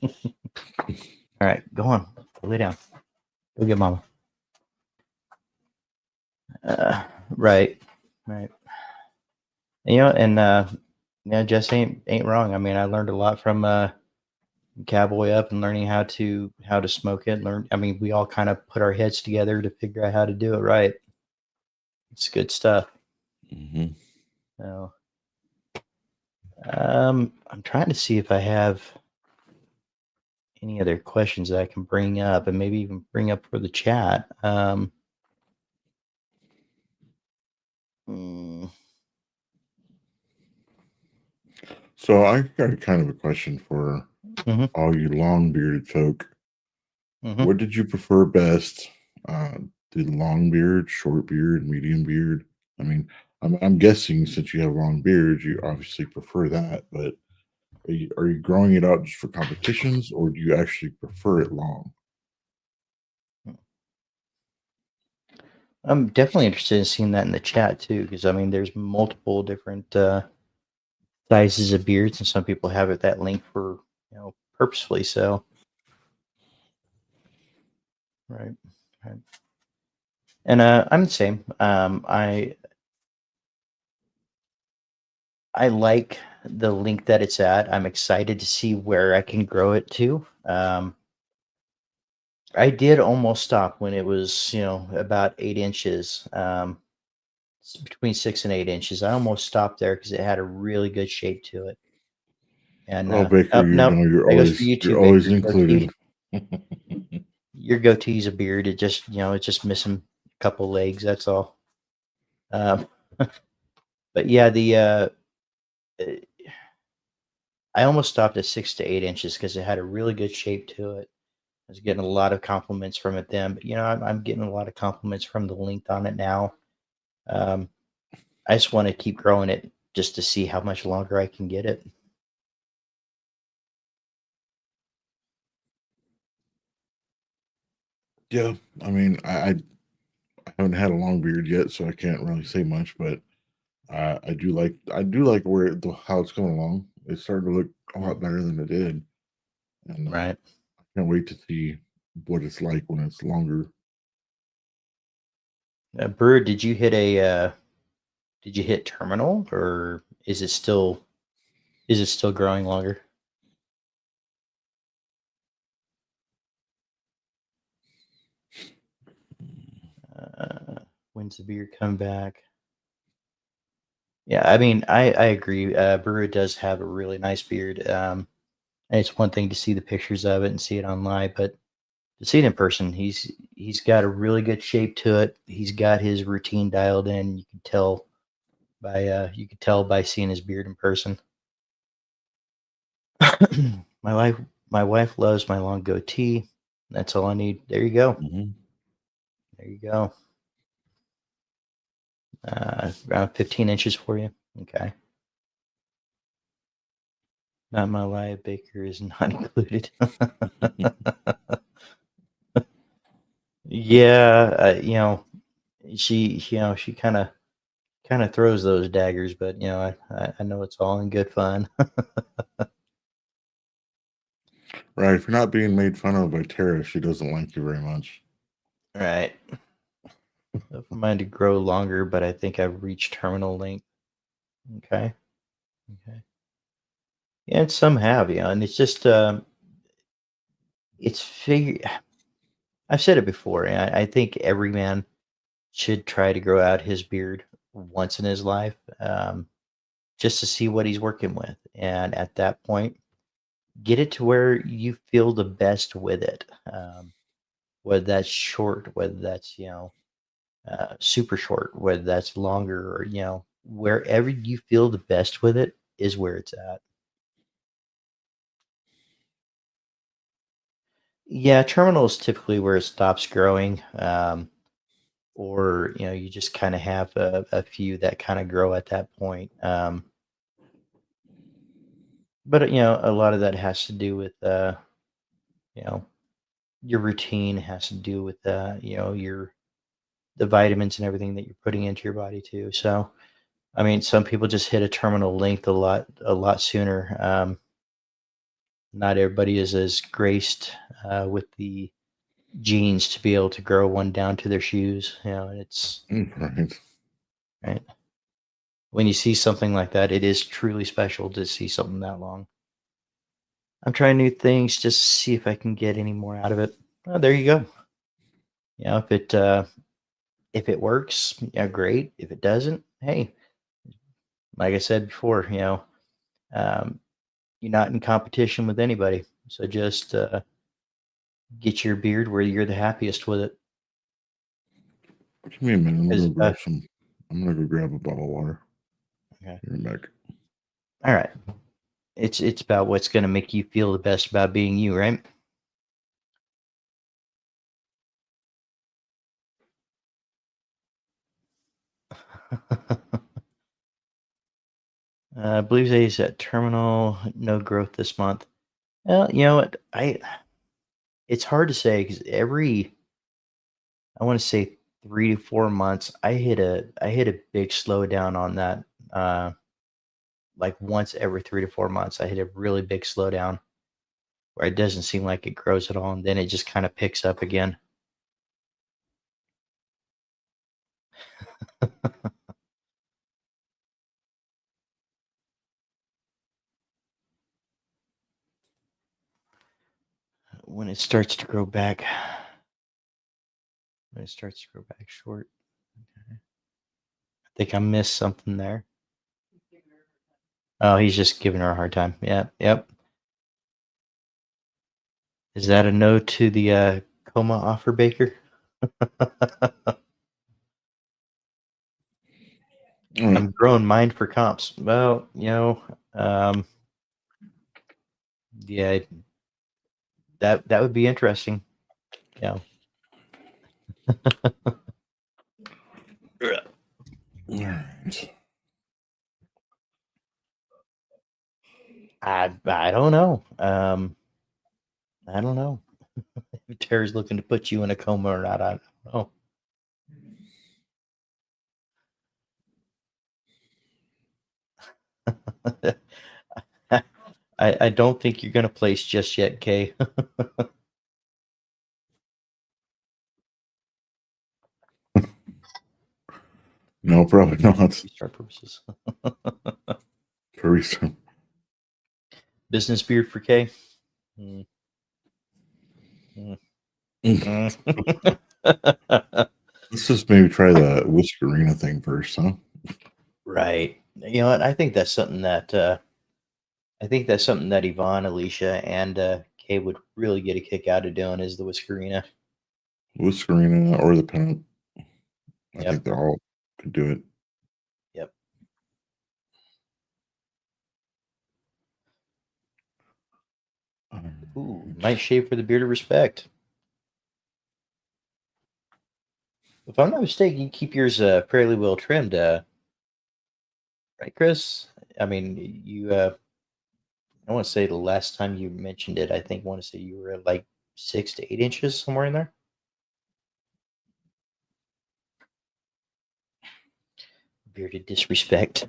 All right, go on. Go lay down. Go get mama. Right. Right. Jess ain't wrong. I mean, I learned a lot from Cowboy up and learning how to smoke it. I mean, we all kind of put our heads together to figure out how to do it right. It's good stuff. Mm-hmm. So, I'm trying to see if I have any other questions that I can bring up and maybe even bring up for the chat. Mm, So I got kind of a question for mhm, all you long bearded folk. mhm. What did you prefer best? Uh, the long beard, short beard, medium beard? I mean, I'm guessing since you have long beards, you obviously prefer that. But are you growing it out just for competitions, or do you actually prefer it long? I'm definitely interested in seeing that in the chat too, because I mean, there's multiple different sizes of beards, and some people have it that length for purposefully so. Right. Right. And I'm the same. I like the length that it's at. I'm excited to see where I can grow it to. I did almost stop when it was about 8 inches. Between 6 and 8 inches. I almost stopped there because it had a really good shape to it. And Oh, Baker, oh nope, you're that goes for always you you're too, always Baker. included. Goatee. Your goatee's a beard. It just it's just missing a couple legs. That's all. Um, but yeah, the uh, I almost stopped at 6 to 8 inches because it had a really good shape to it. I was getting a lot of compliments from it then, but I'm getting a lot of compliments from the length on it now. Um, I just want to keep growing it just to see how much longer I can get it. Yeah, I mean, I haven't had a long beard yet, so I can't really say much. But I do like how it's coming along. It's starting to look a lot better than it did, and Right. I can't wait to see what it's like when it's longer. Brewer, did you hit terminal or is it still? Is it still growing longer? Uh, when's the beard come back? Yeah, I mean, I agree. Brewer does have a really nice beard. And it's one thing to see the pictures of it and see it online, but to see it in person, he's got a really good shape to it. He's got his routine dialed in. You could tell by seeing his beard in person. my wife my wife loves my long goatee. That's all I need. There you go. Hmm. There you go. Around 15 inches for you. Okay. Not my live baker is not included. Yeah, she kind of throws those daggers, but I know it's all in good fun. Right. If you're not being made fun of by Tara, she doesn't like you very much. Right. For mine to grow longer, but I think I've reached terminal length. Okay. Okay. Yeah, and some have, and it's just it's figure. I've said it before, and I think every man should try to grow out his beard once in his life, just to see what he's working with, and at that point, get it to where you feel the best with it. Whether that's short, whether that's super short, whether that's longer, or wherever you feel the best with it is where it's at. Yeah, terminal is typically where it stops growing, or you just kind of have a few that kind of grow at that point. But a lot of that has to do with you know your routine, has to do with your the vitamins and everything that you're putting into your body too. So I mean, some people just hit a terminal length a lot sooner. Not everybody is as graced with the genes to be able to grow one down to their shoes. And it's Right. right when you see something like that, it is truly special to see something that long. I'm trying new things just to see if I can get any more out of it. Oh, there you go. If it works, yeah, great. If it doesn't, hey, like I said before, um, you're not in competition with anybody. So just get your beard where you're the happiest with it. Give me a minute. I'm gonna 'Cause, go grab some. I'm gonna go grab a bottle of water. okay. Here, back. All right. It's about what's going to make you feel the best about being you, right? I believe he's at terminal, no growth this month. Well, you know what? It's hard to say because I want to say 3 to 4 months, I hit a big slowdown on that. Uh, like once every 3 to 4 months, I hit a really big slowdown where it doesn't seem like it grows at all, and then it just kind of picks up again. When it starts to grow back, when it starts to grow back short, okay. I think I missed something there. Oh, he's just giving her a hard time. Yeah, yep. Is that a no to the coma offer, Baker? All right. I'm growing mine for comps. Well, yeah, that would be interesting. Yeah. All right. I don't know. I don't know if Terry's looking to put you in a coma or not. I don't know. I don't think you're gonna place just yet, Kay. No, probably not. Restart purposes. Very soon. Business beard for K. Mm. Mm. Mm. Let's just maybe try the Whiskerina thing first, huh? Right. You know what? I think that's something that Yvonne, Alicia, and Kay would really get a kick out of doing is the Whiskerina. Whiskerina or the Pennant. I Yep. think they all could do it. Yep. Ooh, nice shave for the beard of respect. If I'm not mistaken, you keep yours fairly well trimmed, right, Chris? I mean, you. I want to say the last time you mentioned it, I think I want to say you were at like 6 to 8 inches somewhere in there. Bearded disrespect.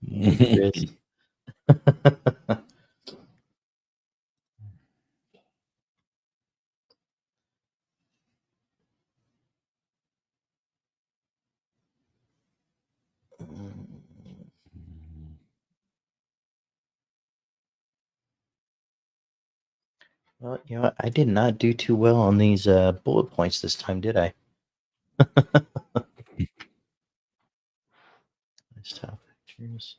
Chris. Well, you know what? I did not do too well on these bullet points this time, did I? Nice top pictures.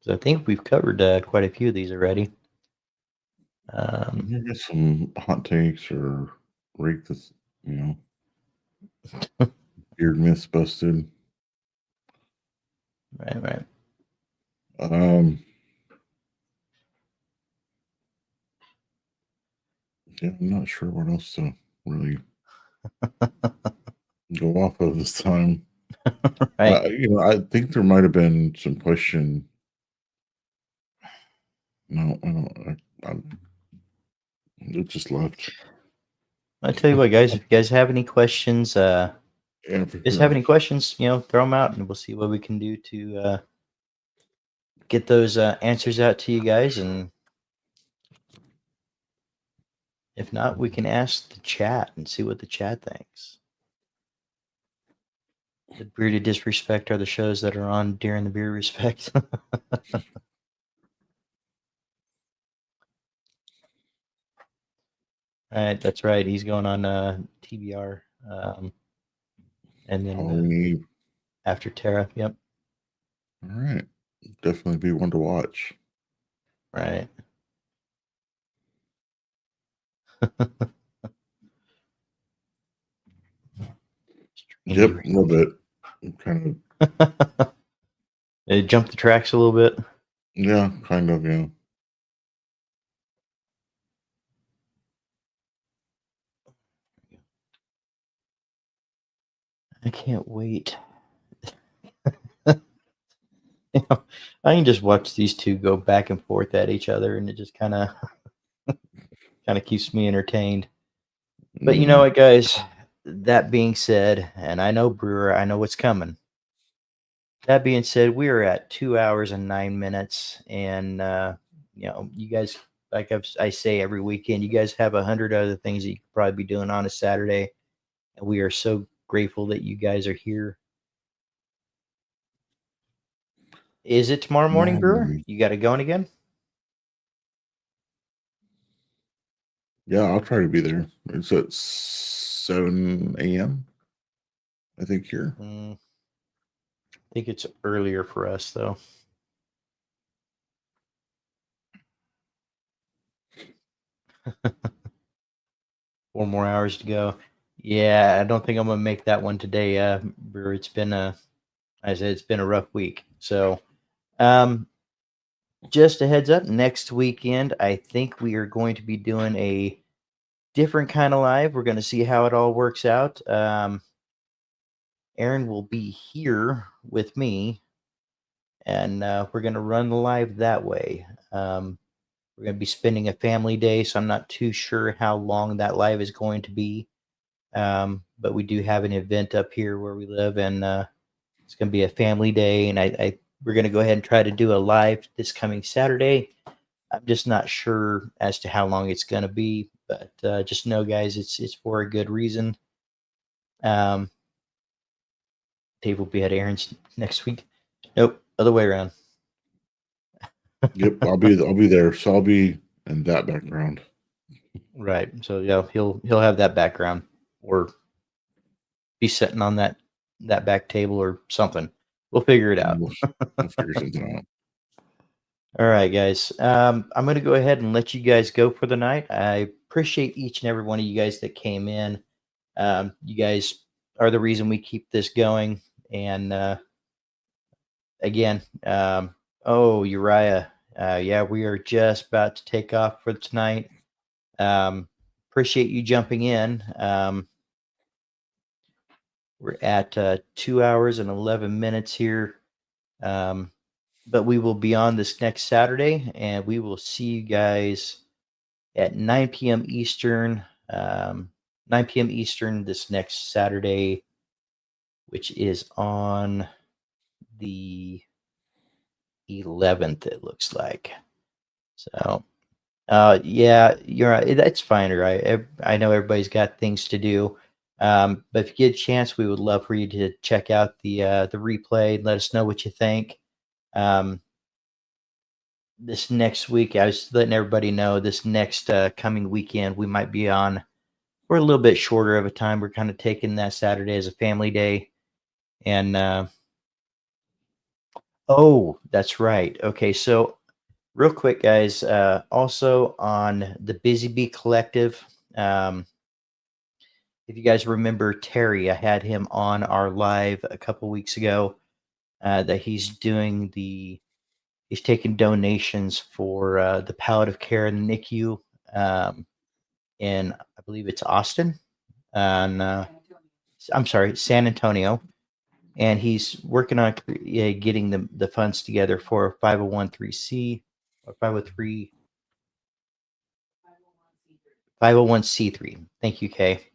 'Cause I think we've covered quite a few of these already. Get some hot takes or rake this, beard myths busted. Right, right. Um, yeah, I'm not sure what else to really go off of this time. Right. I think there might have been some question. No, I don't. It just left. I tell you what, guys, if you guys have any questions, Yeah, for just sure. have any questions, throw them out and we'll see what we can do to get those answers out to you guys. And if not, we can ask the chat and see what the chat thinks. The Bearded Disrespect are the shows that are on during the Beard Respect. Right, that's right. He's going on TBR, and then Halloween Eve. after Terra. Yep. All right. Definitely be one to watch. Right. Yep, Extremely a little bit. Kind of. It jumped the tracks a little bit. Yeah, kind of. Yeah. I can't wait. I can just watch these two go back and forth at each other, and it just kind of keeps me entertained. But you know Mm, what, guys? That being said, and I know Brewer, I know what's coming. That being said, we are at 2 hours and 9 minutes, and you guys, like I say every weekend, you guys have 100 other things that you could probably be doing on a Saturday, and we are so grateful that you guys are here. Is it tomorrow morning, Brewer? always. You got it going again? Yeah, I'll try to be there. It's at 7 a.m. I think here. I think it's earlier for us, though. Four more hours to go. Yeah, I don't think I'm gonna make that one today, Brewer. It's been I said it's been a rough week. So, um, just a heads up, next weekend, I think we are going to be doing a different kind of live. We're going to see how it all works out. Aaron will be here with me, and we're going to run the live that way. We're going to be spending a family day, so I'm not too sure how long that live is going to be. But we do have an event up here where we live, and it's going to be a family day, and we're going to go ahead and try to do a live this coming Saturday. I'm just not sure as to how long it's going to be, But just know, guys, it's for a good reason. Dave will be at Aaron's next week. Nope, other way around. Yep, I'll be there. So I'll be in that background. Right. So yeah, he'll have that background or be sitting on that back table or something. We'll figure it out. We'll figure something out. All right, guys. I'm going to go ahead and let you guys go for the night. I appreciate each and every one of you guys that came in. You guys are the reason we keep this going. And again, Uriah, yeah, we are just about to take off for tonight. Appreciate you jumping in. We're at 2 hours and 11 minutes here. But we will be on this next Saturday, and we will see you guys at 9 p.m. Eastern. 9 p.m. Eastern this next Saturday, which is on the 11th, it looks like. So, yeah, you're right. That's fine, right? I know everybody's got things to do. But if you get a chance, we would love for you to check out the replay and let us know what you think. This next week, I was letting everybody know this next coming weekend, we might be on for a little bit shorter of a time. We're kind of taking that Saturday as a family day. And that's right. Okay, so real quick, guys, also on the Busy Bee Collective, if you guys remember Terry, I had him on our live a couple weeks ago, that he's taking donations for the palliative care in the NICU, in, I believe it's Austin, and I'm sorry, San Antonio, and he's working on getting the funds together for a 501c or 501c3. Thank you, Kay.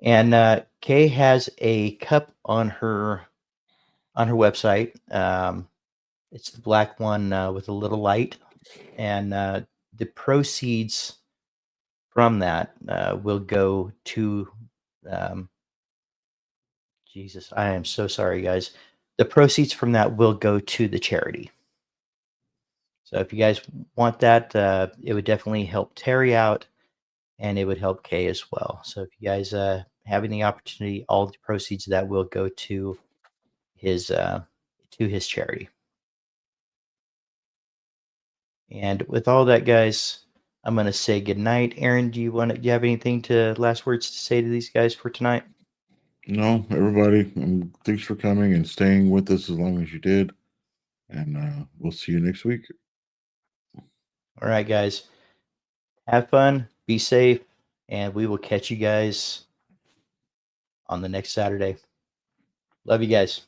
And Kay has a cup on her website. It's the black one with a little light, and the proceeds from that will go to. Jesus, I am so sorry, guys. The proceeds from that will go to the charity. So if you guys want that, it would definitely help Terry out, and it would help Kay as well. So if you guys have any opportunity, all the proceeds of that will go to his charity. And with all that, guys, I'm gonna say good night. Aaron, do you have anything last words to say to these guys for tonight? No, everybody, thanks for coming and staying with us as long as you did. And we'll see you next week. All right, guys. Have fun, be safe, and we will catch you guys on the next Saturday. Love you guys.